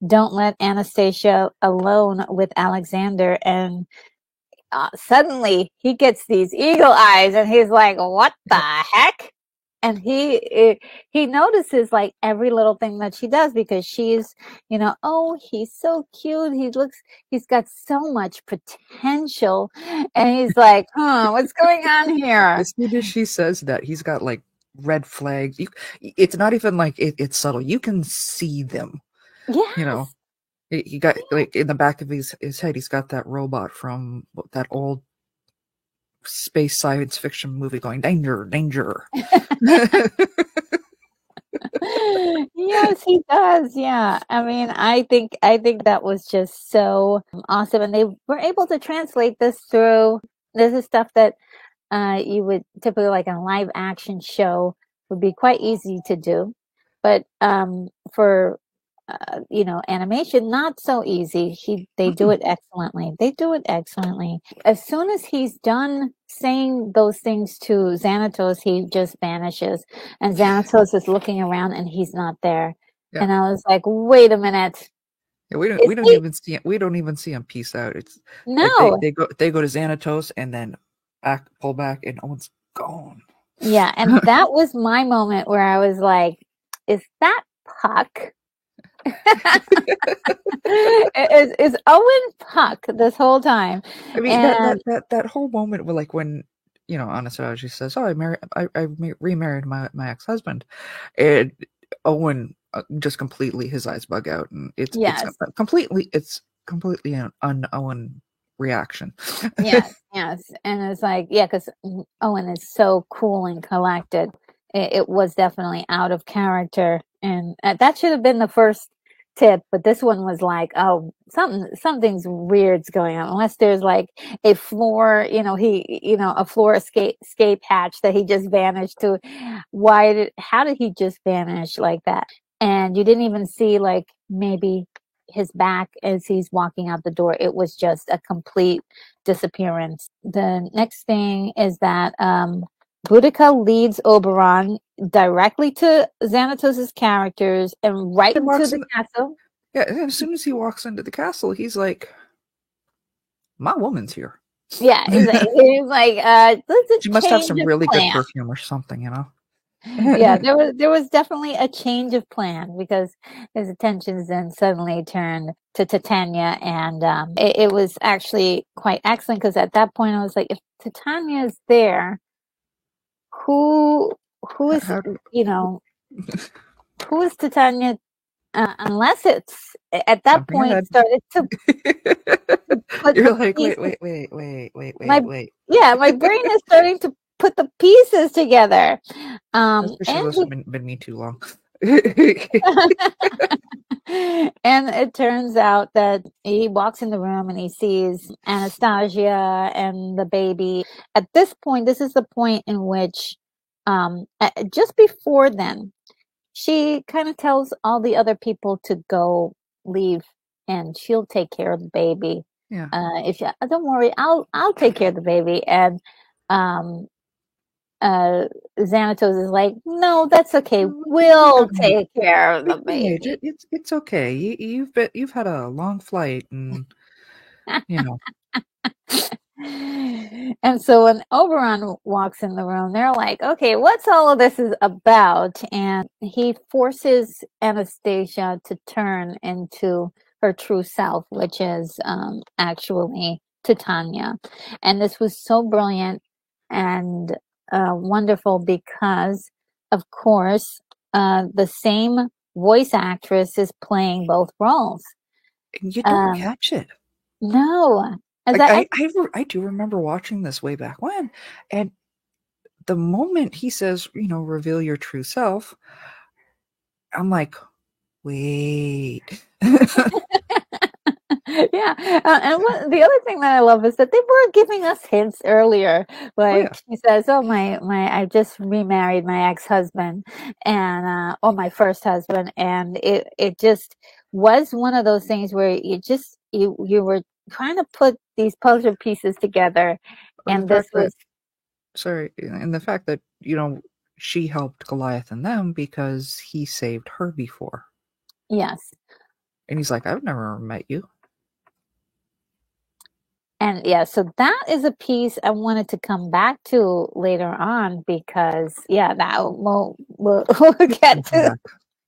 "Don't let Anastasia alone with Alexander." And suddenly he gets these eagle eyes and he's like, "What the heck?" And he notices like every little thing that she does because she's, oh, he's so cute. He's got so much potential. And he's like, what's going on here? As soon as she says that, he's got like red flags. It's not even like it's subtle. You can see them. Yes. He got like in the back of his head, he's got that robot from that old space science fiction movie going, danger, danger. Yes, he does. Yeah. I mean, I think that was just so awesome. And they were able to translate this through, this is stuff that you would typically, like a live action show, would be quite easy to do. But for animation, not so easy. They do it excellently. They do it excellently. As soon as he's done saying those things to Xanatos, he just vanishes, and Xanatos is looking around, and he's not there. Yeah. And I was like, "Wait a minute." Yeah, we don't even see him peace out. It's no. They go to Xanatos and then pull back, and Owen's gone. Yeah, and that was my moment where I was like, "Is that Puck?" is Owen Puck this whole time? I mean, that whole moment where, like, when Anastasia says, "Oh, I remarried my ex-husband," and Owen just completely, his eyes bug out, and it's completely an un-Owen reaction. Yes, and it's like, yeah, because Owen is so cool and collected. It was definitely out of character, and that should have been the first tip. But this one was like, oh, something's weird's going on. Unless there's like a floor, a floor escape hatch that he just vanished to. How did he just vanish like that? And you didn't even see like maybe his back as he's walking out the door. It was just a complete disappearance. The next thing is that Boudica leads Oberon directly to Xanatos' characters and right into the castle. Yeah, and as soon as he walks into the castle, he's like, "My woman's here." Yeah, he's like, she must have some really good perfume or something, Yeah, there was definitely a change of plan because his attentions then suddenly turned to Titania, and it was actually quite excellent because at that point I was like, if Titania is there, who who is How do you know who is Titania? Unless it's at that jumping point ahead? started to put You're the like, wait, pieces. wait, wait, wait, wait, My wait, wait. Yeah, my brain is starting to put the pieces together. That's because she's And also been me too long. and it turns out that he walks in the room and he sees Anastasia and the baby. At this point, this is the point in which, just before then, she kind of tells all the other people to go leave, and she'll take care of the baby. Yeah. If you don't worry, I'll take care of the baby. And um, Xanatos is like, no, that's okay. We We'll don't need. take care of We the can wait. baby. It's okay. You've had a long flight, and you know. And so when Oberon walks in the room, they're like, okay, what's all of this is about? And he forces Anastasia to turn into her true self, which is actually Titania. And this was so brilliant and wonderful because, of course, the same voice actress is playing both roles. And you don't Um, catch it. no, as Like I I do remember watching this way back when, and the moment he says, reveal your true self, I'm like, wait. Yeah, and the other thing that I love is that they were giving us hints earlier. Oh Like yeah. she says, "Oh I just remarried my ex-husband, and or my first husband," and it just was one of those things where you were trying to put these puzzle pieces together, Or the and this fact that was sorry, and the fact that, she helped Goliath and them because he saved her before. yes. And he's like, I've never met you. And yeah, so that is a piece I wanted to come back to later on because yeah, that we'll We'll get come to back.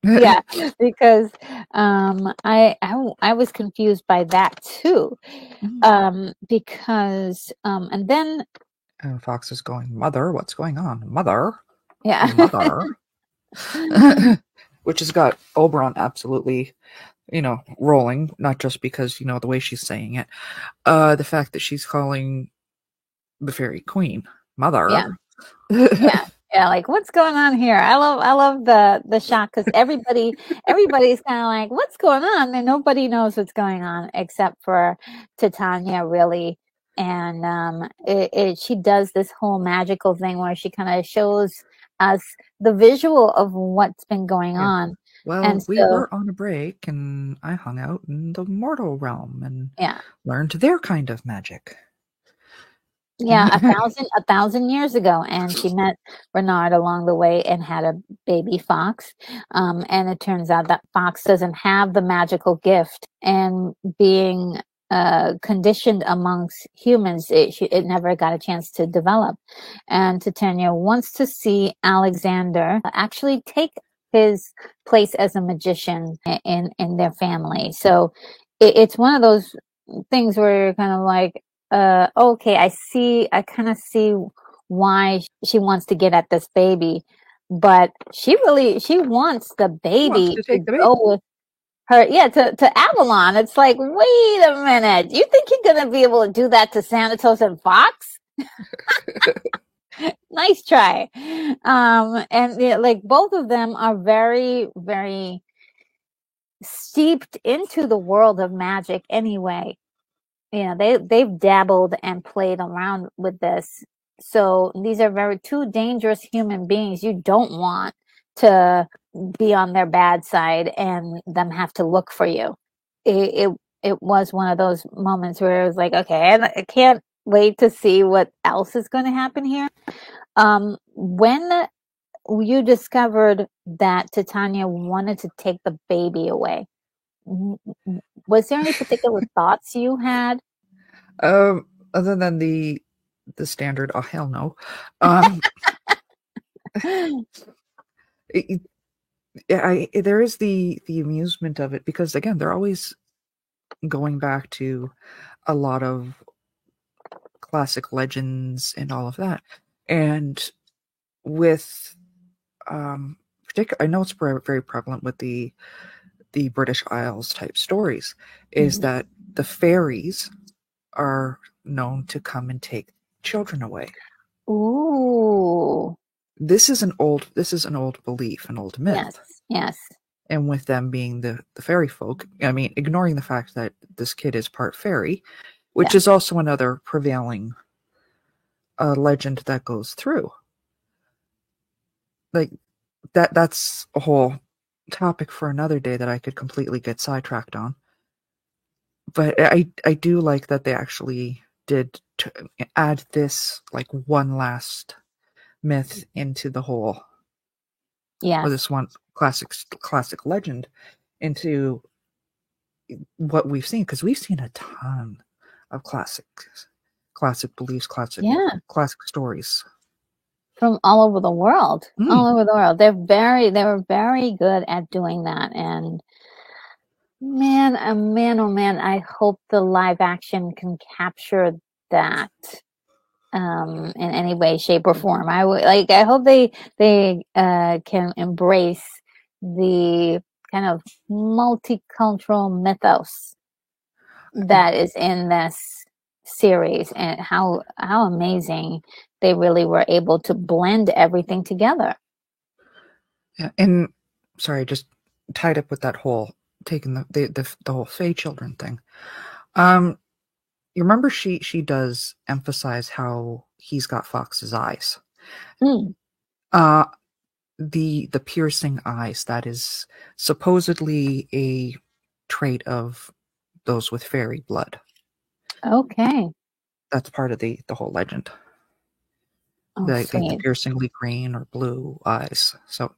yeah, because I was confused by that too. Mhm. Because and then And Fox is going, Mother, what's going on? Mother, yeah. mother. Which has got Oberon absolutely, rolling, not just because, the way she's saying it. The fact that she's calling the fairy queen Yeah. mother. Yeah. Yeah, like what's going on here? I love the shock because everybody's kind of like what's going on, and nobody knows what's going on except for Titania, really. And she does this whole magical thing where she kind of shows us the visual of what's been going Yeah. on, and Well, we so were on a break and I hung out in the mortal realm and yeah. learned their kind of magic. Yeah, a thousand years ago, and she met Bernard along the way and had a baby fox. And it turns out that fox doesn't have the magical gift, and being conditioned amongst humans, it never got a chance to develop. And Titania wants to see Alexander actually take his place as a magician in their family. So it's one of those things where you're kind of like okay, I kind of see why she wants to get at this baby, but she wants the He wants baby to to take the baby. go with her, yeah, to Avalon. It's like, wait a minute, you think you're gonna be able to do that to Xanatos and Fox? Nice try. And yeah, like both of them are very, very steeped into the world of magic anyway. They've dabbled and played around with this. So these are very two dangerous human beings you don't want to be on their bad side and them have to look for you. It was one of those moments where it was like, okay, I can't wait to see what else is going to happen here. When you discovered that Titania wanted to take the baby away, was there any particular thoughts you had? Other than the standard, oh hell no. Um, it, there is the amusement of it because again, they're always going back to a lot of classic legends and all of that. And with I know it's very prevalent with the British Isles type stories, is Mhm. that the fairies are known to come and take children away. Ooh. This is an old belief, an old Yes. myth. Yes. And with them being the fairy folk, I mean, ignoring the fact that this kid is part fairy, which Yeah. is also another prevailing legend that goes through. Like that's a whole topic for another day that I could completely get sidetracked on. But I do like that they actually did add this like one last myth into the whole, or Yes. this one classic legend into what we've seen, because we've seen a ton of classic beliefs, Yeah. classic stories. From all over the world. Mm. All over the world. They were very good at doing that. And man, oh man, I hope the live action can capture that in any way, shape, or form. I hope they can embrace the kind of multicultural mythos that is in this series and how amazing they really were able to blend everything together. Yeah, and sorry, just tied up with that whole taking the whole Fey children thing. Um, you remember she does emphasize how he's got Fox's eyes. Mm, Uh the piercing eyes, that is supposedly a trait of those with fairy blood. okay. That's part of the whole legend. Oh, The sweet. piercingly green or blue eyes. So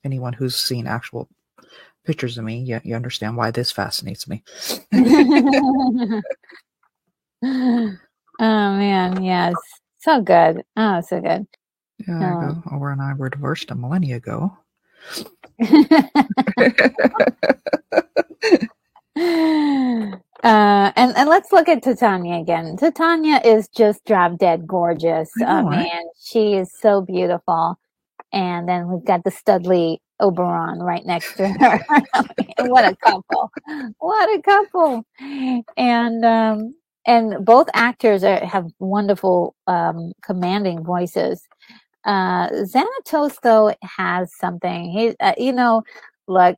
anyone who's seen actual pictures of me, you understand why this fascinates me. Oh man, yes. So good. Oh, so good. Yeah, there you Um, go. Ower and I were divorced a millennia ago. and let's look at Titania again. Titania is just drop dead gorgeous. I know, eh? Man, she is so beautiful. And then we've got the Studley Oberon right next to her. What a couple! What a couple! And both actors have wonderful, commanding voices. Xanatos though has something. Look,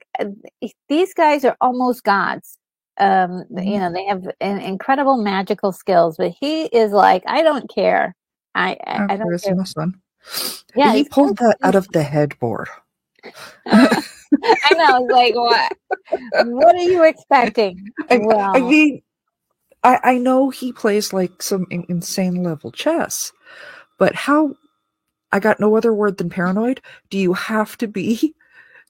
these guys are almost gods. Mhm. They have incredible magical skills, but he is like, I don't care. I don't Charisma, care. my son. Yeah, He he's pulled that out so. of the headboard. I know. It's like, what? What are you expecting? I Well, mean, I know he plays like some insane level chess, but how? I got no other word than paranoid. Do you have to be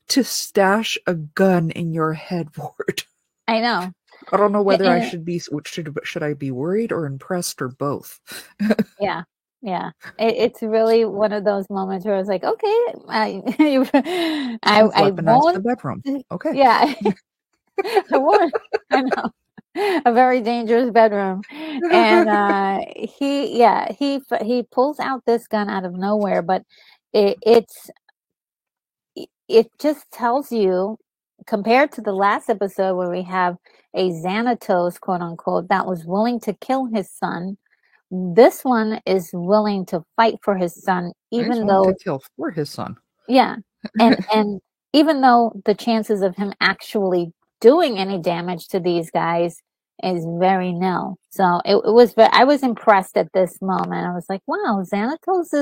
to stash a gun in your headboard? I know. I don't know whether I And, should be should I be worried or impressed or both. yeah, yeah. It's really one of those moments where I was like, okay, I've I weaponized the won't. bedroom. Okay. Yeah, I won't. I know. A very dangerous bedroom. And he pulls out this gun out of nowhere, but it's it just tells you, compared to the last episode where we have a Xanatos, quote unquote, that was willing to kill his son, this one is willing to fight for his son, He's even willing to though, kill for his son. yeah, and even though the chances of him actually doing any damage to these guys is very nil. So it was, I was impressed at this moment. I was like, wow, Xanatos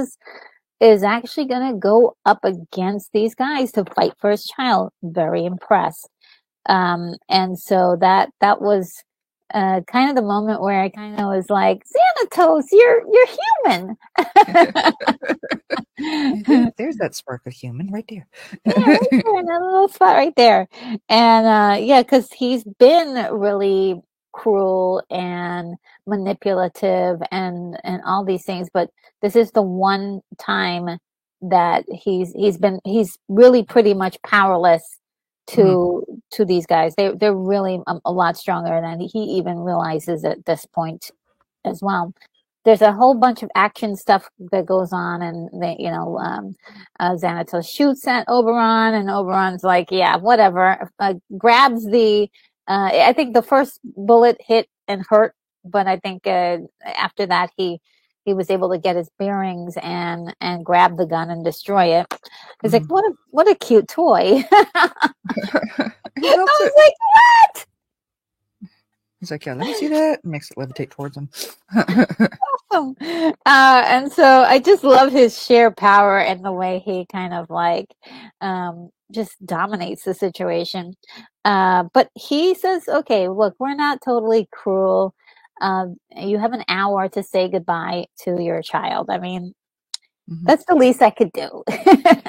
is actually going to go up against these guys to fight for his child. Very impressed. And so that was kind of the moment where I kind of was like, Xanatos, you're human. There's that spark of human right there. Yeah, right there in that little spot right there. And yeah, because he's been really cruel and manipulative and all these things, but this is the one time that he's really pretty much powerless Mhm. to these guys. They're really a lot stronger than he even realizes at this point as well. There's a whole bunch of action stuff that goes on, and Xanatos shoots at Oberon, and Oberon's like, yeah, whatever. Grabs the. I think the first bullet hit and hurt, but I think after that he was able to get his bearings and grab the gun and destroy it. He's like, Mhm. what a cute toy. I He loves was it. like, what? He's like, yeah, let me see that. Makes it levitate towards him. Awesome. And so I just love his sheer power and the way he kind of like just dominates the situation. But he says, okay, look, we're not totally cruel. You have an hour to say goodbye to your child. I mean, Mhm. that's the least I could do.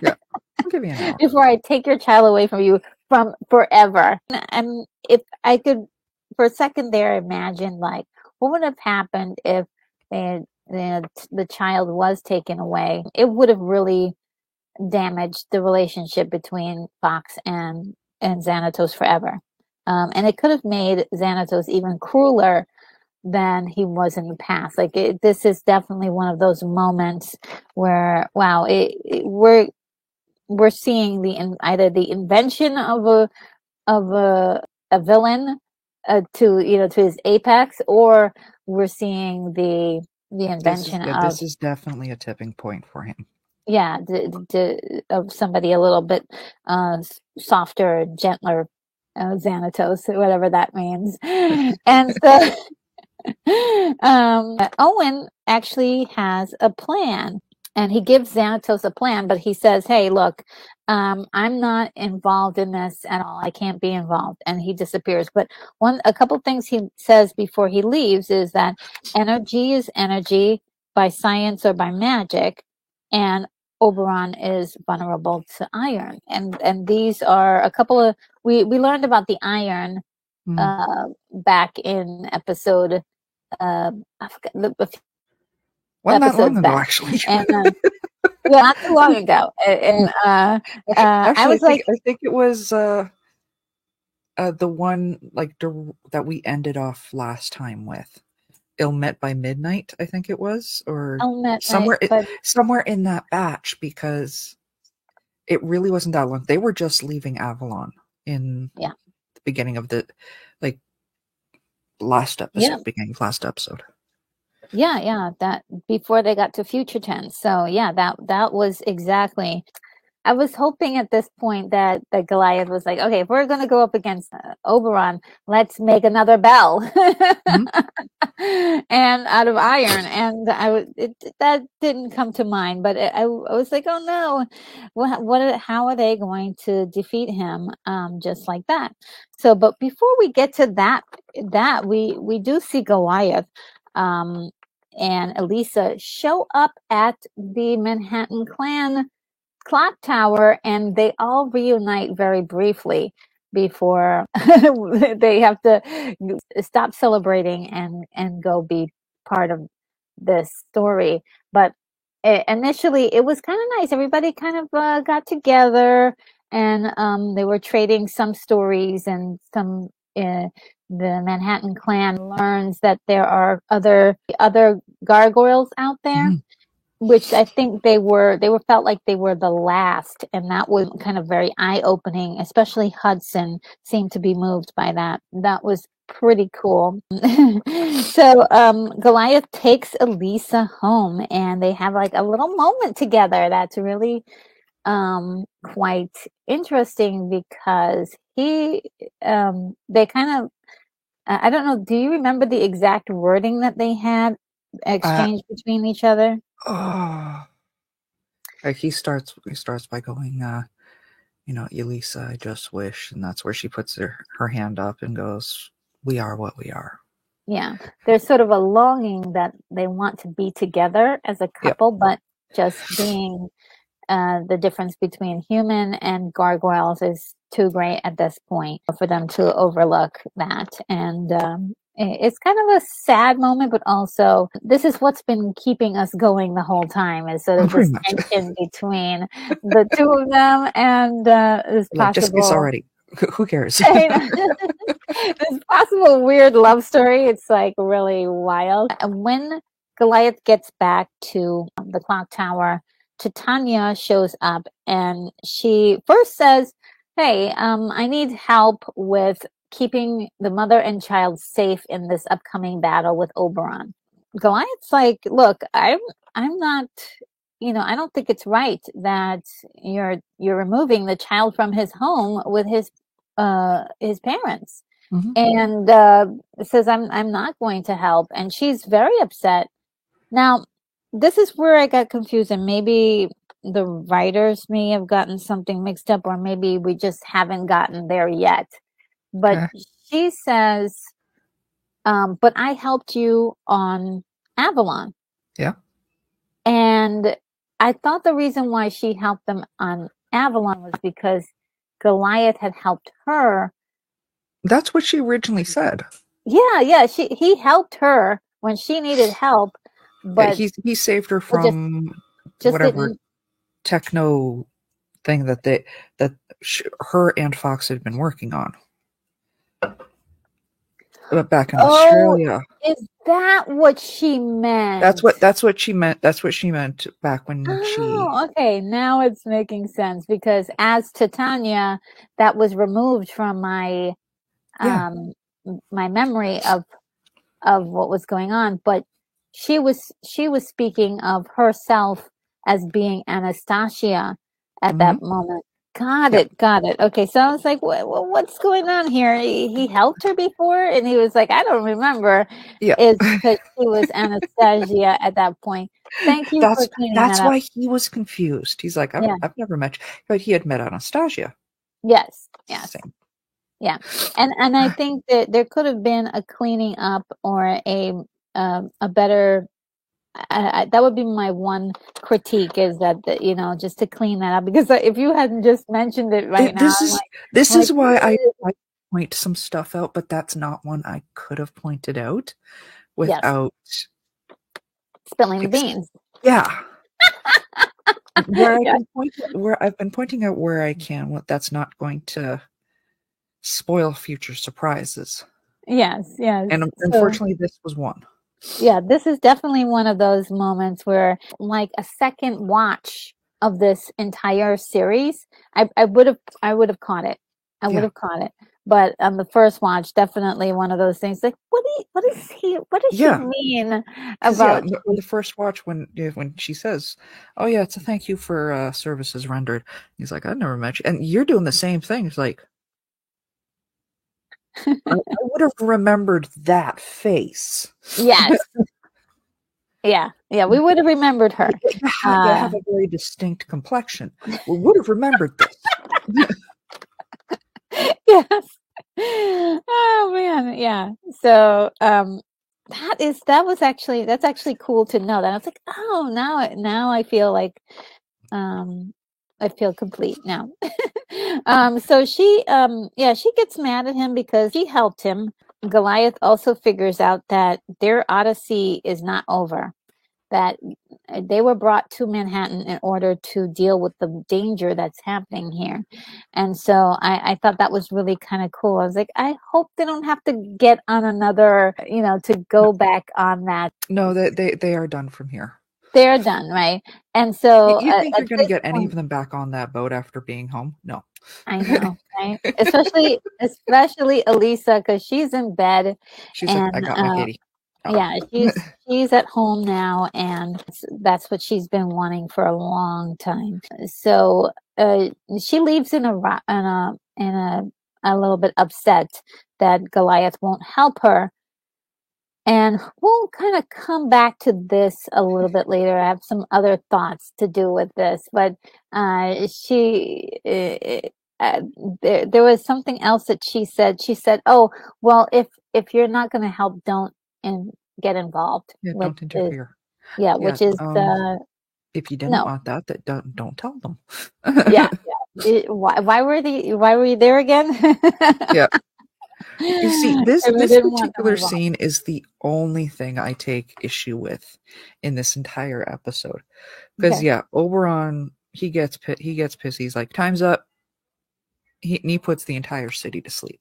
Yeah, I'll give you an hour. Before I take your child away from you from forever. And if I could, for a second there, imagine like what would have happened if the child was taken away. It would have really damaged the relationship between Fox and Xanatos forever. And it could have made Xanatos even crueler than he was in the past. Like this is definitely one of those moments where, wow, we're seeing either the invention of a villain to his apex, or we're seeing the invention This is definitely a tipping point for him. of somebody a little bit softer, gentler, Xanatos, whatever that means. And so Owen actually has a plan, and he gives Xanatos a plan, but he says, hey, look, I'm not involved in this at all. I can't be involved. And he disappears. But a couple things he says before he leaves is that energy is energy by science or by magic, and Oberon is vulnerable to iron. And these are a couple of we learned about the iron Mm. back in episode I forgot a few Wasn't that long episodes ago, back, actually. and yeah, not too long ago. And I Actually, was like, I think it was the one like that we ended off last time with. Ill Met by Midnight, I think it was, or oh, midnight, but somewhere in that batch, because it really wasn't that long. They were just leaving Avalon in yeah, the beginning of the like yeah, beginning of last episode. yeah. That before they got to Future Tense. So yeah, that was exactly. I was hoping at this point that Goliath was like, okay, if we're going to go up against Oberon, let's make another bell, Mhm. and out of iron. And that didn't come to mind, but I was like, oh no, how are they going to defeat him just like that? So, but before we get to that we do see Goliath. Um, and Elisa show up at the Manhattan Clan clock tower, and they all reunite very briefly before they have to stop celebrating and go be part of this story. But initially it was kind of nice. Everybody kind of got together, and they were trading some stories, and some the Manhattan Clan learns that there are other gargoyles out there, Mhm. which I think they were felt like they were the last, and that was kind of very eye opening. Especially Hudson seemed to be moved by that. That was pretty cool. So Goliath takes Elisa home, and they have like a little moment together that's really quite interesting, because they kind of I don't know. Do you remember the exact wording that they had Uh, exchanged between each other? oh, like he starts by going, Elisa, I just wish, and that's where she puts her hand up and goes, "We are what we are." Yeah, there's sort of a longing that they want to be together as a Yep. couple, but just being the difference between human and gargoyles is too great at this point for them to overlook that. And it's kind of a sad moment, but also this is what's been keeping us going the whole time, is sort of Pretty this much. tension between the two of them, and this Like, just kiss possible already. Who cares? this possible weird love story. It's like really wild. And when Goliath gets back to the clock tower, Titania shows up, and she first says, "Hey, I need help with keeping the mother and child safe in this upcoming battle with Oberon." Goliath's like, "Look, I'm not, I don't think it's right that you're removing the child from his home with his parents." Mhm. And says, I'm not going to help, and she's very upset. Now, this is where I got confused, and maybe the writers may have gotten something mixed up, or maybe we just haven't gotten there yet. But Okay. she says, but I helped you on Avalon. Yeah. And I thought the reason why she helped them on Avalon was because Goliath had helped her. That's what she originally said. Yeah. He helped her when she needed help, Yeah, but he saved her it from just whatever didn't. techno thing that her and Fox had been working on. But back in Australia. Is that what she meant? That's what she meant. That's what she meant back when she. Oh, okay. Now it's making sense, because as Titania, that was removed from my Yeah. my memory of what was going on, but she was speaking of herself as being Anastasia at that moment. Got Yeah. it. Okay, so I was like, what's going on here? He helped her before, and he was like, I don't remember. Yeah. It's because she was Anastasia at that point. Thank you for cleaning That's that up. why he was confused. He's like, Yeah. I've never met you. But he had met Anastasia. Yes. Same. Yeah, and I think that there could have been a cleaning up, or a better. That would be my one critique, is that just to clean that up, because if you hadn't just mentioned it right now, This is why I "Ugh." point some stuff out, but that's not one I could have pointed out Yes, without spilling the beans. Yeah. Where Yeah. I've been pointing out where I can, that's not going to spoil future surprises. Yes. And So, unfortunately, this was one. yeah, this is definitely one of those moments where, like, a second watch of this entire series, I would have caught it. I would Yeah. have caught it. But on the first watch, definitely one of those things, like, what does she Yeah. mean 'Cause, yeah, about on the first watch when she says, "Oh yeah, it's a thank you for services rendered," he's like, "I never met you," and you're doing the same thing. It's like, I would have remembered that face. Yes. Yeah, we would have remembered her. You have a very distinct complexion. We would have remembered this. Yes. Oh man, yeah. So that's actually cool to know that. I was like, oh, now I feel like I feel complete now. So she gets mad at him because he helped him. Goliath also figures out that their odyssey is not over, that they were brought to Manhattan in order to deal with the danger that's happening here. And so I thought that was really kind of cool. I was like, I hope they don't have to get on another, to go back on that. No, they are done from here. They're done, right? And so You think at you're going to this get any point, of them back on that boat after being home? No. I know, right? Especially Elisa, because she's in bed. She's like, I And got my kitty. yeah, she's at home now, and that's what she's been wanting for a long time. So she leaves in a little bit upset that Goliath won't help her. And we'll kind of come back to this a little bit later. I have some other thoughts to do with this, but there was something else that she said. She said, "Oh, well, if you're not going to help, don't get involved." Yeah, Which don't interfere. is which is if you didn't no, want that don't tell them. yeah. Why were you there again? Yeah. You see, I really this didn't want them particular involved. scene is the only thing I take issue with in this entire episode. Because Okay. yeah, Oberon, he gets pissy. He's like, "Time's up." And he puts the entire city to sleep.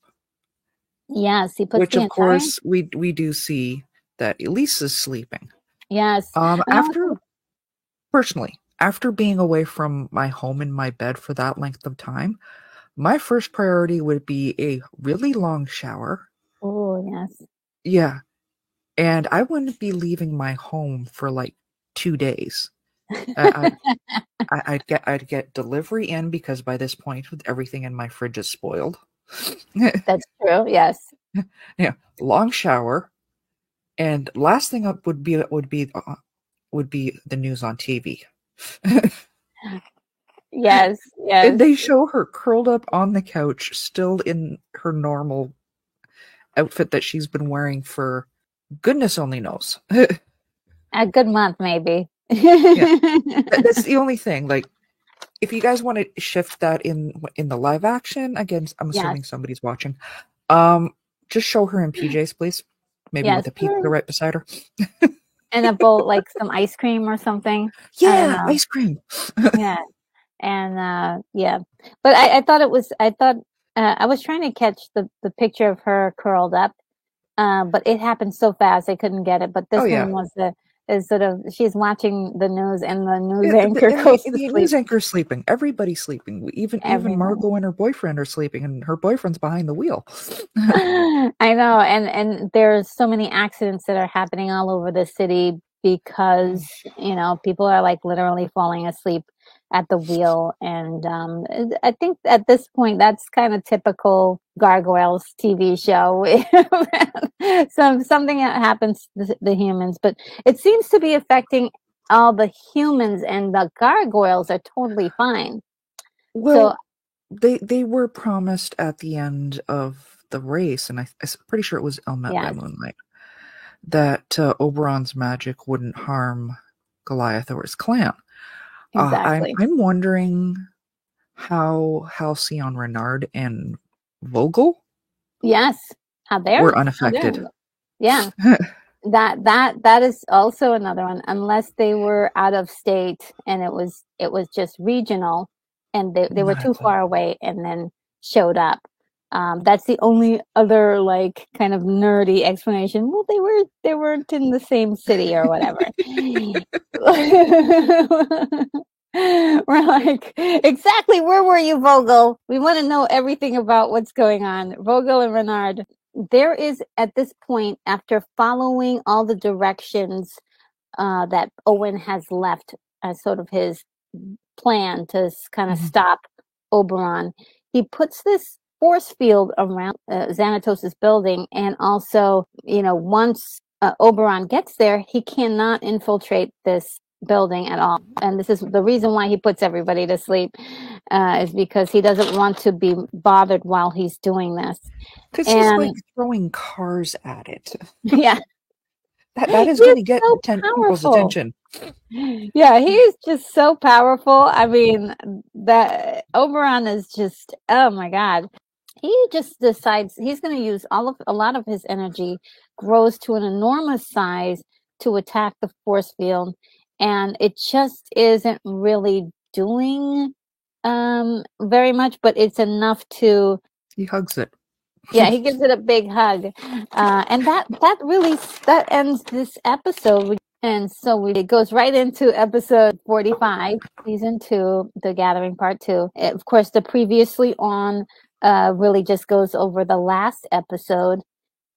Yes, he puts Which the of entire. course we do see that Elise is sleeping. Yes, and After also personally, after being away from my home and my bed for that length of time, my first priority would be a really long shower. oh yes. Yeah, and I wouldn't be leaving my home for like 2 days. I, I'd get delivery in because by this point everything in my fridge is spoiled. That's true. Yes. Yeah, long shower, and last thing up would be the news on TV. Yes. And Yes. they show her curled up on the couch, still in her normal outfit that she's been wearing for goodness only knows. A good month, maybe. Yeah, that's the only thing. Like, if you guys want to shift that in the live action, again, I'm Yes. assuming somebody's watching. Just show her in PJs, please. Maybe Yes. with a pizza right beside her. And a bowl, like some ice cream or something. I don't Yeah, know. ice cream. Yeah. And yeah. But I thought it was I was trying to catch the picture of her curled up. But it happened so fast I couldn't get it. But Oh this yeah. one was is sort of she's watching the news and the news Yeah, anchor goes to the sleep. news anchor's sleeping. Everybody's sleeping. Even Everyone. Margot and her boyfriend are sleeping, and her boyfriend's behind the wheel. I know, and there's so many accidents that are happening all over the city because people are like literally falling asleep at the wheel, and I think at this point that's kind of typical Gargoyles TV show. Something that happens to the humans, but it seems to be affecting all the humans, and the gargoyles are totally fine. So Well, they were promised at the end of the race, and I'm pretty sure it was Elle Met by yes, Moonlight, that Oberon's magic wouldn't harm Goliath or his clan. exactly. I'm wondering how Halcyon Renard and Vogel Yes, how were how they're unaffected. yeah. That is also another one. Unless they were out of state and it was just regional, and they were Not a too clue. far away and then showed up. That's the only other like kind of nerdy explanation. Well, they weren't in the same city or whatever. We're like, exactly, where were you, Vogel? We want to know everything about what's going on. Vogel and Renard. There is, at this point, after following all the directions that Owen has left as sort of his plan to kind of stop Oberon, he puts this force field around Xanatos' building, and also, once Oberon gets there, he cannot infiltrate this building at all. And this is the reason why he puts everybody to sleep, is because he doesn't want to be bothered while he's doing this. Because he's like And throwing cars at it. yeah, That is going he's to get so people's powerful. attention. Yeah, he is just so powerful. I mean, that Oberon is just, oh my God. He just decides he's going to use a lot of his energy, grows to an enormous size to attack the force field, and it just isn't really doing very much, but it's enough to. He hugs it. Yeah, he gives it a big hug, and that ends this episode. And so it goes right into episode 45, season 2, The Gathering, part 2. Of course, the previously on really just goes over the last episode,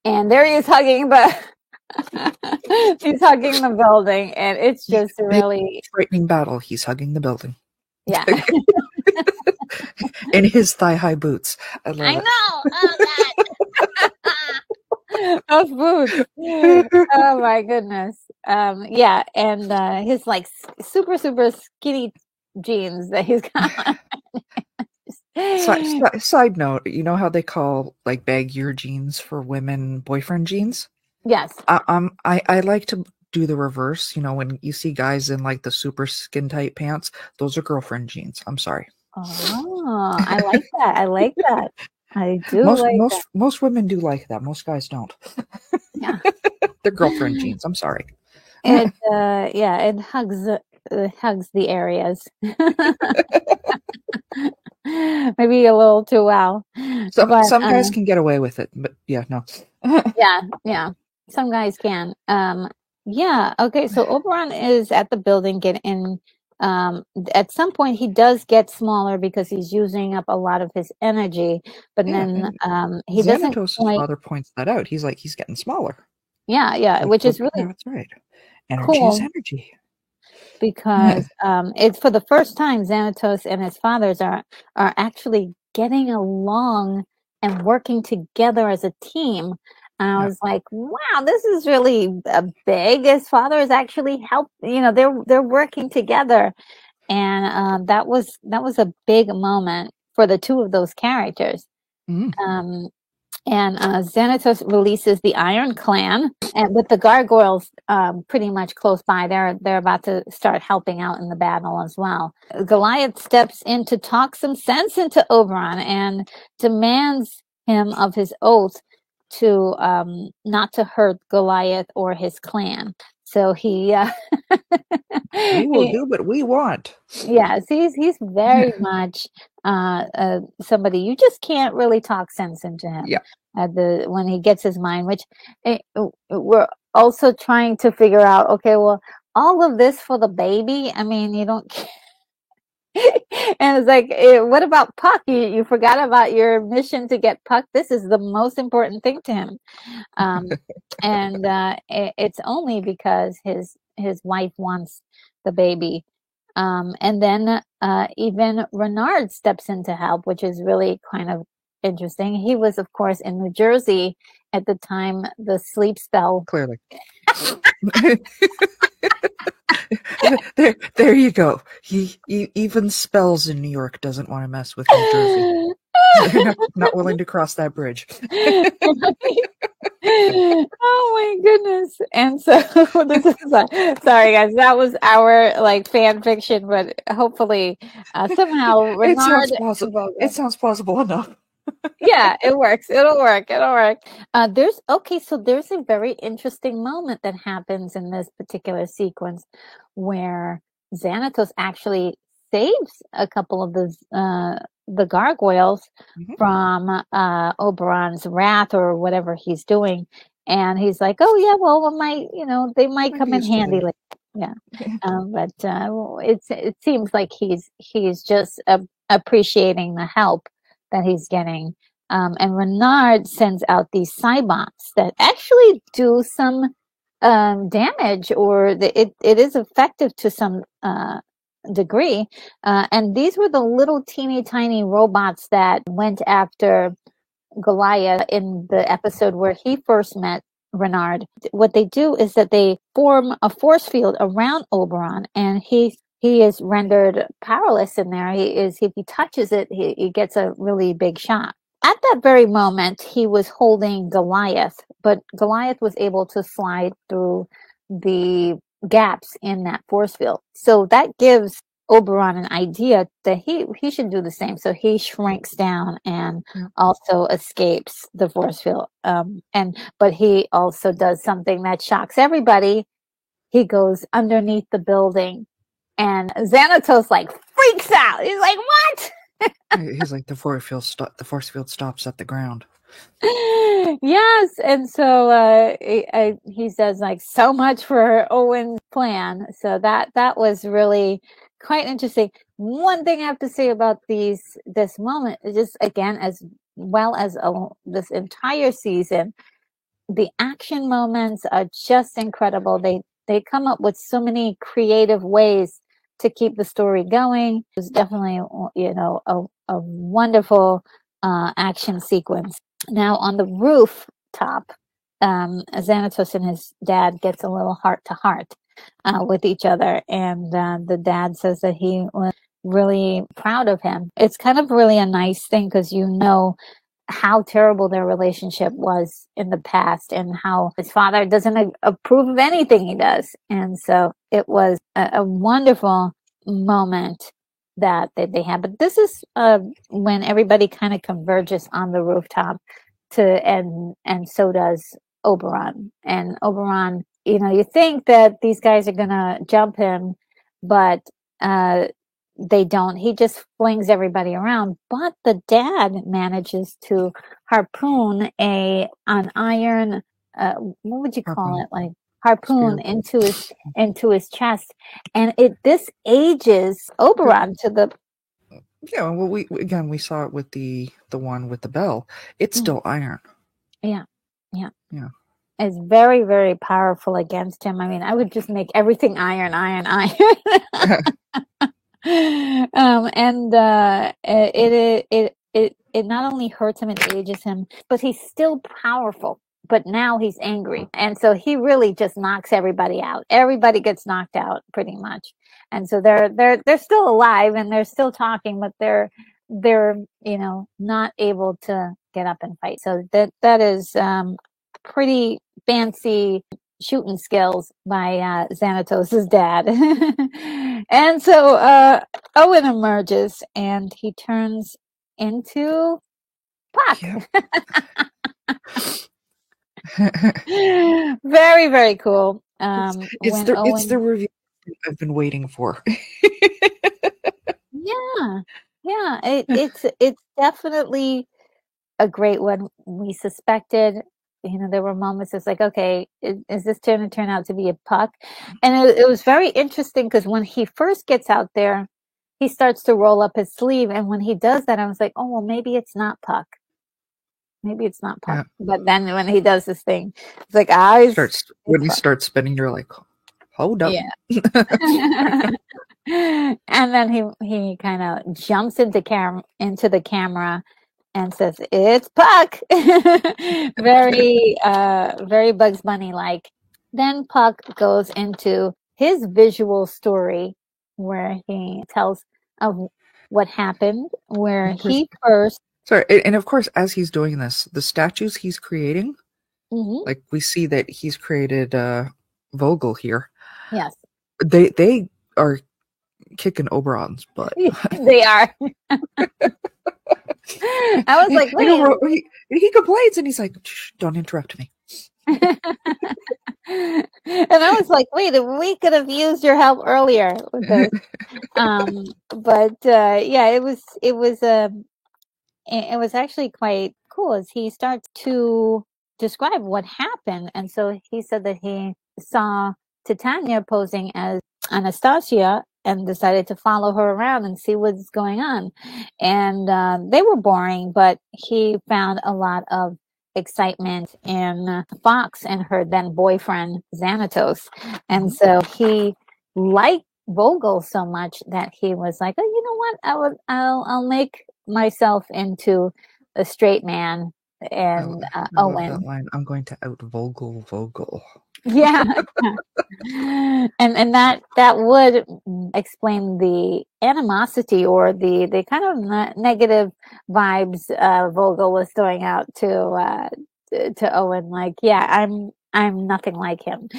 and there he is hugging he's hugging the building, and it's just Big really, frightening battle. He's hugging the building. yeah. In his thigh-high boots. I love I it. know. Oh God. Those boots. Oh my goodness. Yeah, and his like super super skinny jeans that he's got. Side note, you know how they call like baggier jeans for women boyfriend jeans? Yes. I like to do the reverse. You know, when you see guys in like the super skin tight pants, those are girlfriend jeans. I'm sorry. Oh, I like that. I like that. I do Most like that. most most women do like that. Most guys don't. Yeah. They're girlfriend jeans. I'm sorry. It it hugs the areas. Maybe a little too well. But Some guys can get away with it, but yeah, no. yeah. Some guys can. Yeah, okay, so Oberon is at the building getting at some point he does get smaller because he's using up a lot of his energy, but Yeah, then and he doesn't Xanatos' quite. father points that out. He's like, he's getting smaller. Yeah, Like, which look, is really that's right. Energy is cool energy. because it's for the first time Xanatos and his fathers are actually getting along and working together as a team. And I Yeah. was like, wow, this is really big. His father is actually help. They're working together, and that was a big moment for the two of those characters. Mm. Um, and Xanatos releases the Iron Clan, and with the gargoyles pretty much close by, they're about to start helping out in the battle as well. Goliath steps in to talk some sense into Oberon and demands him of his oath to not to hurt Goliath or his clan. So We will he do what we want. yes, he's very much somebody you just can't really talk sense into him Yeah. at the when he gets his mind. Which we're also trying to figure out. Okay, well, all of this for the baby. I mean, you don't. And it's like, what about Puck? You forgot about your mission to get Puck. This is the most important thing to him, um, and it's only because his wife wants the baby. And then even Renard steps in to help, which is really kind of interesting. He was, of course, in New Jersey at the time the sleep spell. Clearly. there you go. He even Spells in New York doesn't want to mess with New Jersey. They're not willing to cross that bridge. Oh my goodness. And so this is sorry guys, that was our like fan fiction, but hopefully somehow It Renard sounds plausible. and Vogel. It sounds plausible enough. Yeah, it works. It'll work. There's a very interesting moment that happens in this particular sequence where Xanatos actually saves a couple of the gargoyles Mhm. from Oberon's wrath or whatever he's doing. And he's like, "Oh yeah, well, they might Might come be in useful handy later. later." Yeah. But it seems like he's just appreciating the help that he's getting. And Renard sends out these Cybots that actually do some damage, or it is effective to some degree. And these were the little teeny tiny robots that went after Goliath in the episode where he first met Renard. What they do is that they form a force field around Oberon, and he is rendered powerless in there. If he touches it, he gets a really big shock. At that very moment, he was holding Goliath, but Goliath was able to slide through the gaps in that force field. So that gives Oberon an idea that he should do the same. So he shrinks down and Yeah. also escapes the force field. But he also does something that shocks everybody. He goes underneath the building, and Xanatos like freaks out. He's like, "What?" He's like the force field stops at the ground. Yes, and so he says like so much for Owen's plan. So that was really quite interesting. One thing I have to say about this moment is just again as well as this entire season, the action moments are just incredible. They come up with so many creative ways to keep the story going. It was definitely a wonderful action sequence. Now on the rooftop, Xanatos and his dad gets a little heart to heart with each other, and the dad says that he was really proud of him. It's kind of really a nice thing because how terrible their relationship was in the past and how his father doesn't approve of anything he does. And so it was a wonderful moment that they had. But this is when everybody kind of converges on the rooftop and so does Oberon. And Oberon, you think that these guys are gonna jump him, but they don't. He just flings everybody around. But the dad manages to harpoon an iron, what would you call it? Like harpoon into his chest, and this ages Oberon to the. Yeah, well, we saw it with the one with the bell. It's still iron. Yeah. Yeah. It's very, very powerful against him. I mean, I would just make everything iron. And it not only hurts him and ages him, but he's still powerful. But now he's angry, and so he really just knocks everybody out. Everybody gets knocked out pretty much, and so they're still alive and they're still talking, but they're not able to get up and fight. So that is pretty fancy shooting skills by Xanatos' dad. And so Owen emerges and he turns into Puck. Yep. Very, very cool. It's the review I've been waiting for. Yeah. It's definitely a great one. We suspected, there were moments it's like, okay, is this going to turn out to be a Puck? And it was very interesting because when he first gets out there, he starts to roll up his sleeve. And when he does that, I was like, oh, well, maybe it's not Puck. Maybe it's not Puck. Yeah. But then when he does this thing, it's like, when he starts spinning, you're like, hold up. Yeah. And then he kind of jumps into the camera and says, "It's Puck." Very, very Bugs Bunny like. Then Puck goes into his visual story where he tells of what happened, where he first. Sorry, and of course, as he's doing this, the statues he's creating, like we see that he's created Vogel here. Yes, they are kicking Oberon's butt. They are. I was like, wait. He complains and he's like, don't interrupt me. And I was like, wait, we could have used your help earlier with this. But yeah, it was actually quite cool as he starts to describe what happened. And so he said that he saw Titania posing as Anastasia and decided to follow her around and see what's going on. And they were boring, but he found a lot of excitement in Fox and her then boyfriend Xanatos. And so he liked Vogel so much that he was like, oh, you know what? I'll make myself into a straight man. And Owen, that line, I'm going to out Vogel. Yeah. and that would explain the animosity or the kind of negative vibes Vogel was throwing out to Owen. Like, yeah, I'm nothing like him.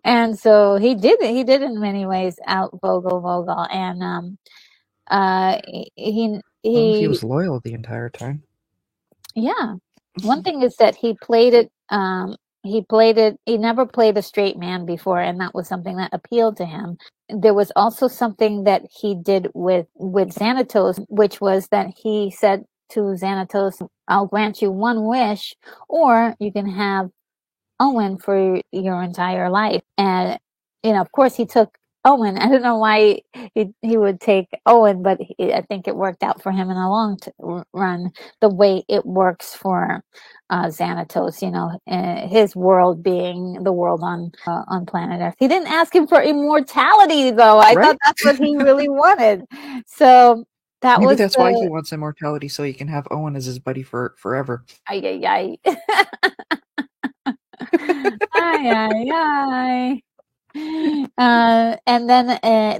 And so he did in many ways out Vogel. And he was loyal the entire time. Yeah. One thing is that he played it. He never played a straight man before, and that was something that appealed to him. There was also something that he did with Xanatos, which was that he said to Xanatos, I'll grant you one wish, or you can have Owen for your entire life. And, of course he took Owen. I don't know why he would take Owen, but I think it worked out for him in the long run, the way it works for Xanatos, his world being the world on planet Earth. He didn't ask him for immortality, though. I thought that's what he really wanted. So maybe that's why he wants immortality, so he can have Owen as his buddy for forever. Ay. Ay. And then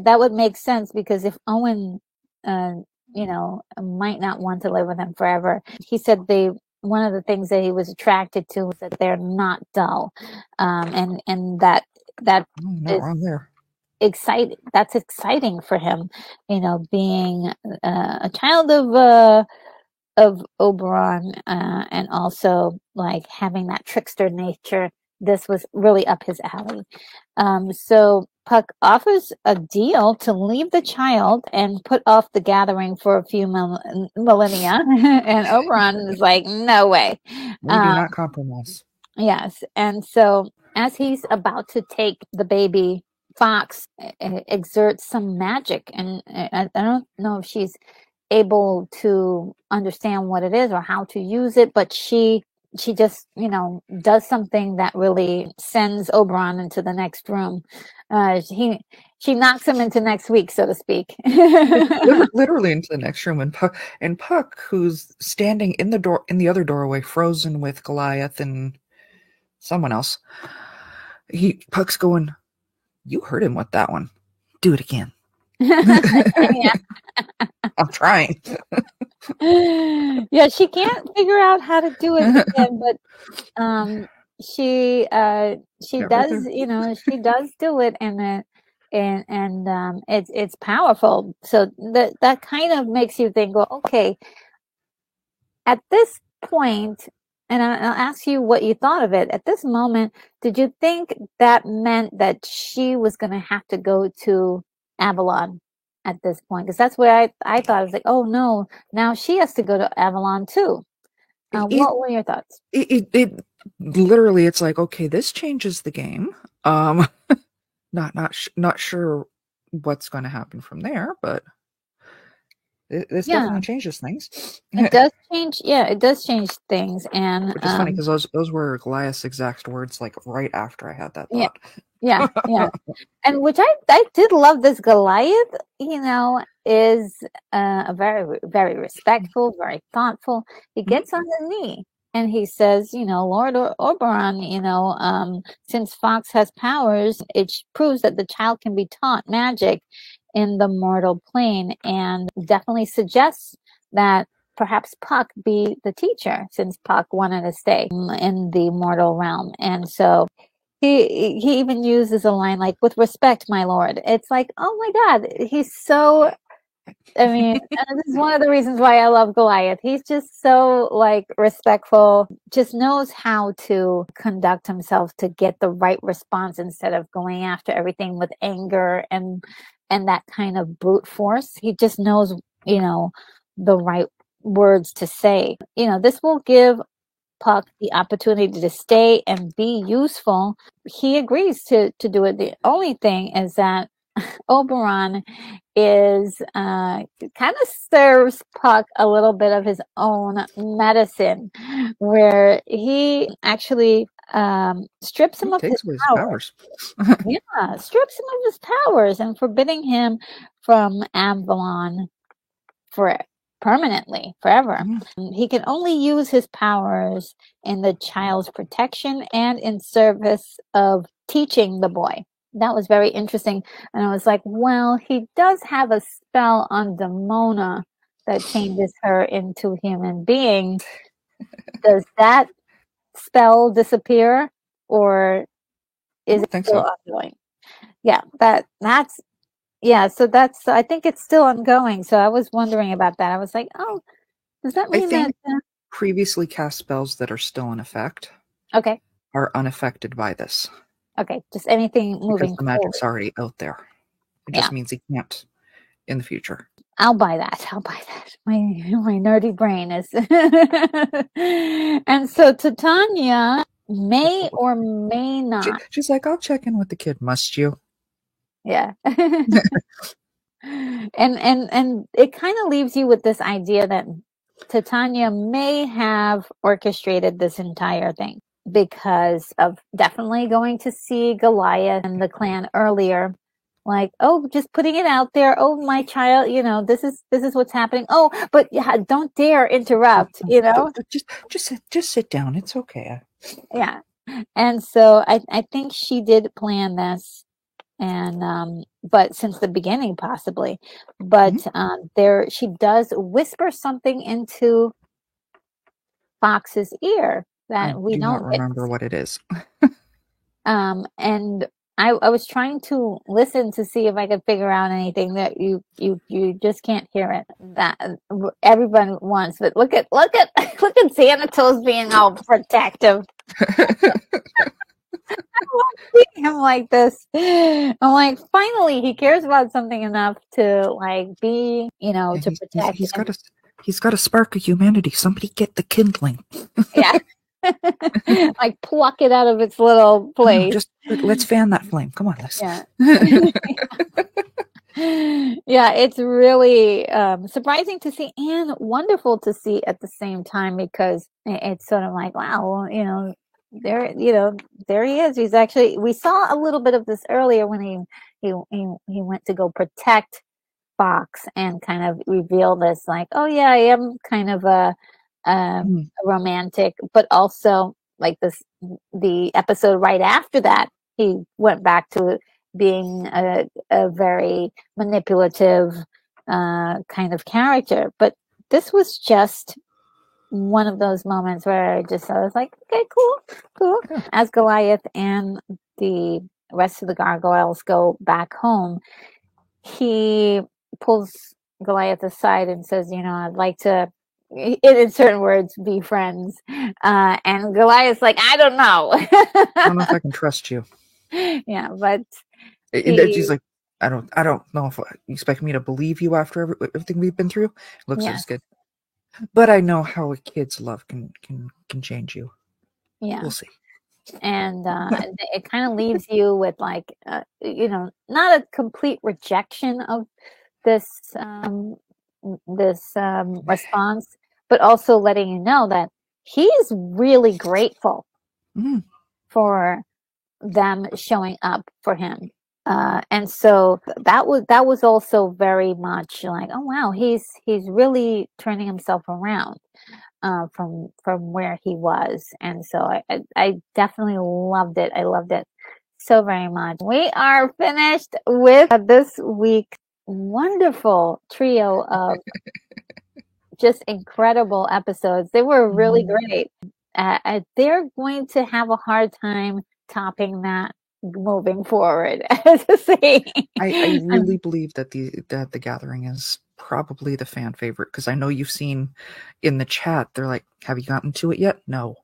that would make sense because if Owen, might not want to live with him forever, he said one of the things that he was attracted to was that they're not dull, and that not wrong there. exciting. That's exciting for him, being a child of Oberon, and also like having that trickster nature. This was really up his alley. So Puck offers a deal to leave the child and put off the gathering for a few millennia, and Oberon is like, "No way." We do not compromise. Yes, and so as he's about to take the baby, Fox exerts some magic, and I don't know if she's able to understand what it is or how to use it, but she just does something that really sends Oberon into the next room. She knocks him into next week, so to speak. Literally into the next room, and Puck, who's standing in the other doorway, frozen with Goliath and someone else. Puck's going, "You hurt him with that one. Do it again." Yeah. I'm trying. Yeah, she can't figure out how to do it again, but she does, she does do it, and it's powerful. So that kind of makes you think, well, okay, at this point, and I'll ask you what you thought of it. At this moment, did you think that meant that she was going to have to go to Avalon at this point? Because that's where I thought. I was like, oh no, now she has to go to Avalon too. What were your thoughts? It literally, it's like, okay, this changes the game. Not sure what's going to happen from there, but this definitely changes things. It does change. Yeah, it does change things, and which is funny because those were Goliath's exact words, like right after I had that thought. Yeah. And which I did love. This Goliath, is a very, very respectful, very thoughtful. He gets on the knee and he says, Lord Oberon, since Fox has powers, it proves that the child can be taught magic in the mortal plane, and definitely suggests that perhaps Puck be the teacher, since Puck wanted to stay in the mortal realm. And so he even uses a line like, "With respect, my lord." It's like, oh my God, he's so. I mean, this is one of the reasons why I love Goliath. He's just so like respectful, just knows how to conduct himself to get the right response instead of going after everything with anger and that kind of brute force. He just knows, the right words to say. This will give Puck the opportunity to stay and be useful. He agrees to do it. The only thing is that Oberon is kind of serves Puck a little bit of his own medicine, where he actually strips him of his powers. Yeah, strips him of his powers and forbidding him from Avalon permanently, forever. He can only use his powers in the child's protection and in service of teaching the boy. That was very interesting. And I was like, well, he does have a spell on Demona that changes her into human being. Does that spell disappear, or is it still ongoing? Yeah, that's so I think it's still ongoing. So I was wondering about that. I was like, oh, does that mean that previously cast spells that are still in effect are unaffected by this? Okay, just anything moving because the magic's already out there. It just means he can't in the future. I'll buy that. My nerdy brain is. And so Titania may or may not. She's like, I'll check in with the kid. Must you? Yeah. And it kind of leaves you with this idea that Titania may have orchestrated this entire thing because of definitely going to see Goliath and the clan earlier. Like, oh, just putting it out there. Oh, my child, this is what's happening. Oh, but yeah, don't dare interrupt, Just sit down. It's okay. Yeah. And so I think she did plan this, and but since the beginning possibly, but she does whisper something into Fox's ear that we don't remember what it is. And I was trying to listen to see if I could figure out anything that you just can't hear it. That everyone wants, but look at look at Xanatos being all protective. Seeing him like this, I'm like, finally, he cares about something enough to like be, you know, to protect. He's got a spark of humanity. Somebody get the kindling. Yeah. Like pluck it out of its little place. No, just let's fan that flame. Come on, let's. Yeah. Yeah, it's really surprising to see and wonderful to see at the same time, because it's sort of like, wow, well, you know, there he is. He's actually, we saw a little bit of this earlier when he went to go protect Fox and kind of reveal this, like, oh yeah, I am kind of a romantic, but also like the episode right after that, he went back to being a very manipulative kind of character. But this was just one of those moments where I was like, okay, cool. As Goliath and the rest of the gargoyles go back home, he pulls Goliath aside and says, you know, I'd like to, in certain words, be friends. And Goliath's like, I don't know. I don't know if I can trust you. Yeah, but she's like, I don't know if you expect me to believe you after everything we've been through. Looks like it's good, but I know how a kid's love can change you. Yeah, we'll see. And it kind of leaves you with like, you know, not a complete rejection of this response, but also letting you know that he's really grateful for them showing up for him. And so that was also very much like, oh wow, he's really turning himself around from where he was. And so I definitely loved it. I loved it so very much. We are finished with this week's wonderful trio of just incredible episodes. They were really great. They're going to have a hard time topping that moving forward. I really believe that the Gathering is probably the fan favorite, because I know you've seen in the chat, they're like, have you gotten to it yet? No.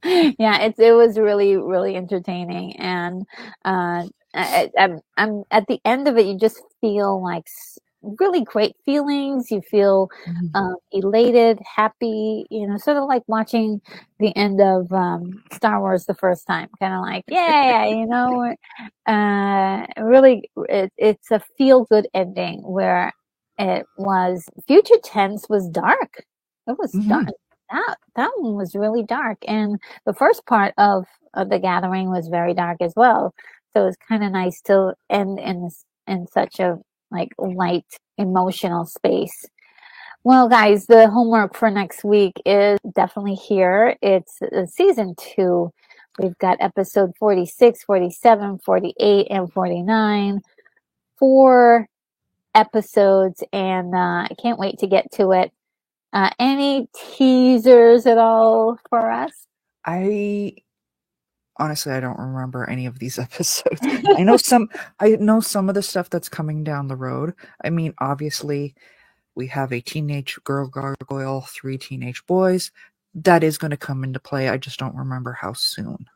Yeah, it was really, really entertaining, and I'm at the end of it, you just feel like really great feelings. You feel elated, happy, you know, sort of like watching the end of Star Wars the first time, kind of like, yeah, you know, really, it's a feel good ending, where it was Future Tense was dark. It was dark. That one was really dark, and the first part of the Gathering was very dark as well. So it was kind of nice to end in such a like light emotional space. Well, guys, the homework for next week is definitely here. It's season 2. We've got episode 46, 47, 48, and 49. 4 episodes, and I can't wait to get to it. Any teasers at all for us? Honestly, I don't remember any of these episodes. I know some of the stuff that's coming down the road. I mean, obviously, we have a teenage girl gargoyle, 3 teenage boys. That is going to come into play. I just don't remember how soon.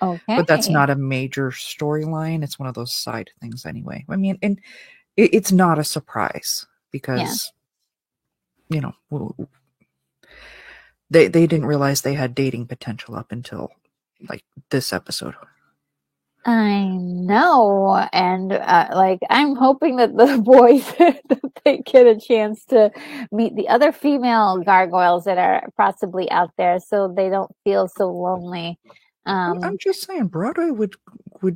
Okay. But that's not a major storyline. It's one of those side things anyway. I mean, and it's not a surprise, because you know, they didn't realize they had dating potential up until like this episode. I know, and like I'm hoping that the boys that they get a chance to meet the other female gargoyles that are possibly out there, so they don't feel so lonely. I'm just saying, Broadway would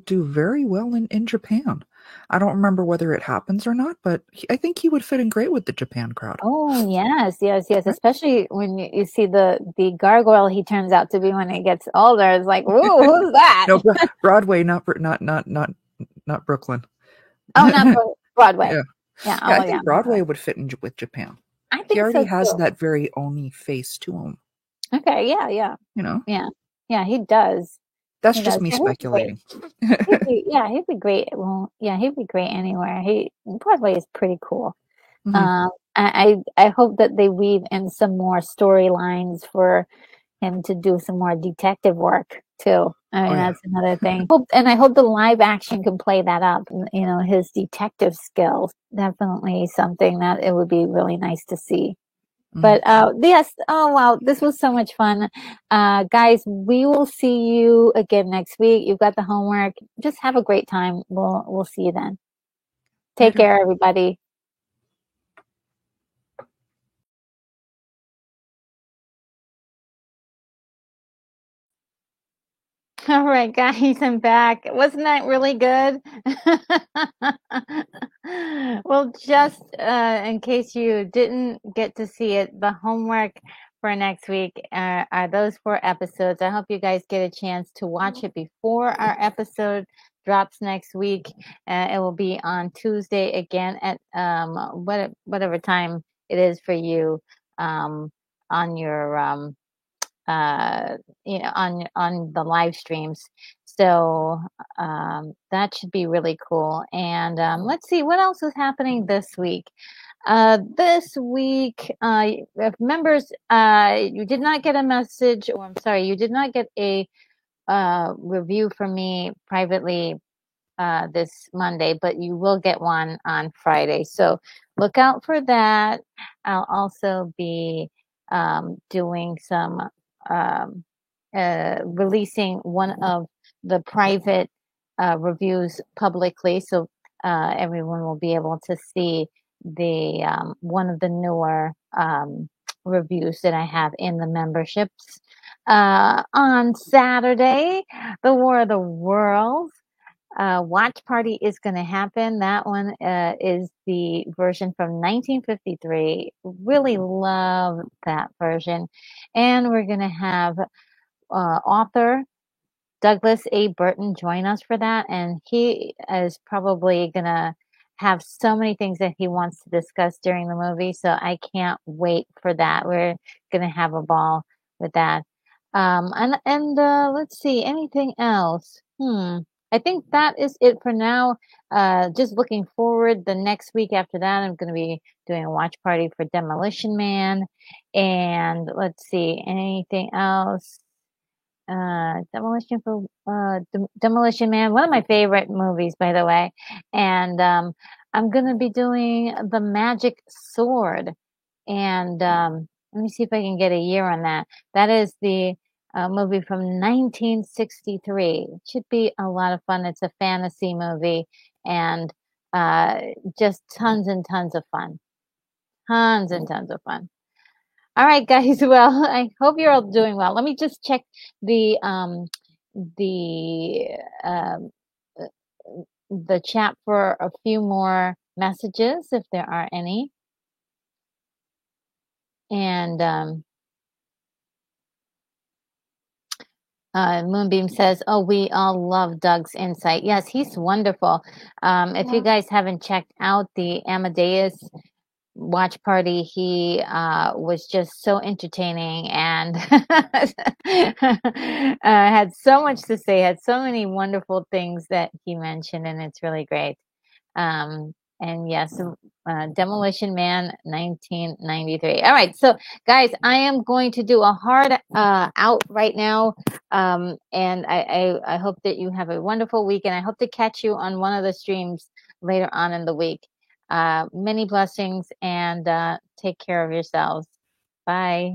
do very well in Japan. I don't remember whether it happens or not, but I think he would fit in great with the Japan crowd. Oh yes. Right? Especially when you see the gargoyle he turns out to be when he gets older. It's like, ooh, who's that? No, Broadway, not Brooklyn. Oh, not Broadway. Yeah. I think Broadway would fit in with Japan. I think he already so has too. that very Oni face to him. Okay. Yeah. You know. Yeah, he does. That's He just does. me Yeah, he'd be great. speculating. He'd be great. Well, yeah, he'd be great anywhere. Broadway is pretty cool. Mhm. I hope that they weave in some more storylines for him to do some more detective work too. I Oh mean, yeah. that's another thing. And I hope the live action can play that up. You know, his detective skills, definitely something that it would be really nice to see. Mhm. But yes, oh wow, this was so much fun. Guys, we will see you again next week. You've got the homework. Just have a great time. We'll see you then. Take Later. care, everybody. All right, guys, I'm back. Wasn't that really good? Well, just in case you didn't get to see it, the homework for next week are those 4 episodes. I hope you guys get a chance to watch it before our episode drops next week. It will be on Tuesday again at whatever time it is for you on your on the live streams. So that should be really cool. And let's see what else is happening this week. This week, if members, you did not get a message, or I'm sorry, you did not get a review from me privately this Monday, but you will get one on Friday. So look out for that. I'll also be doing some um, releasing one of the private reviews publicly, so everyone will be able to see the one of the newer reviews that I have in the memberships. On Saturday, the War of the Worlds watch party is going to happen. That one is the version from 1953. Really love that version. And we're going to have author Douglas A. Burton join us for that. And he is probably going to have so many things that he wants to discuss during the movie. So I can't wait for that. We're going to have a ball with that. And let's see, anything else? I think that is it for now. Just looking forward, the next week after that, I'm going to be doing a watch party for Demolition Man. And let's see, anything else? Demolition Man, one of my favorite movies, by the way. And I'm going to be doing The Magic Sword. And let me see if I can get a year on that. That is the movie from 1963. It should be a lot of fun. It's a fantasy movie and uh, just tons and tons of fun. Tons and tons of fun. All right, guys. Well, I hope you're all doing well. Let me just check the um, uh, the chat for a few more messages, if there are any. And Moonbeam says, "Oh, we all love Doug's insight. Yes, he's wonderful. If you guys haven't checked out the Amadeus watch party, he was just so entertaining and had so much to say, had so many wonderful things that he mentioned, and it's really great. And yes, Demolition Man 1993. All right, so guys, I am going to do a hard out right now. And I hope that you have a wonderful week, and I hope to catch you on one of the streams later on in the week. Many blessings, and take care of yourselves. Bye.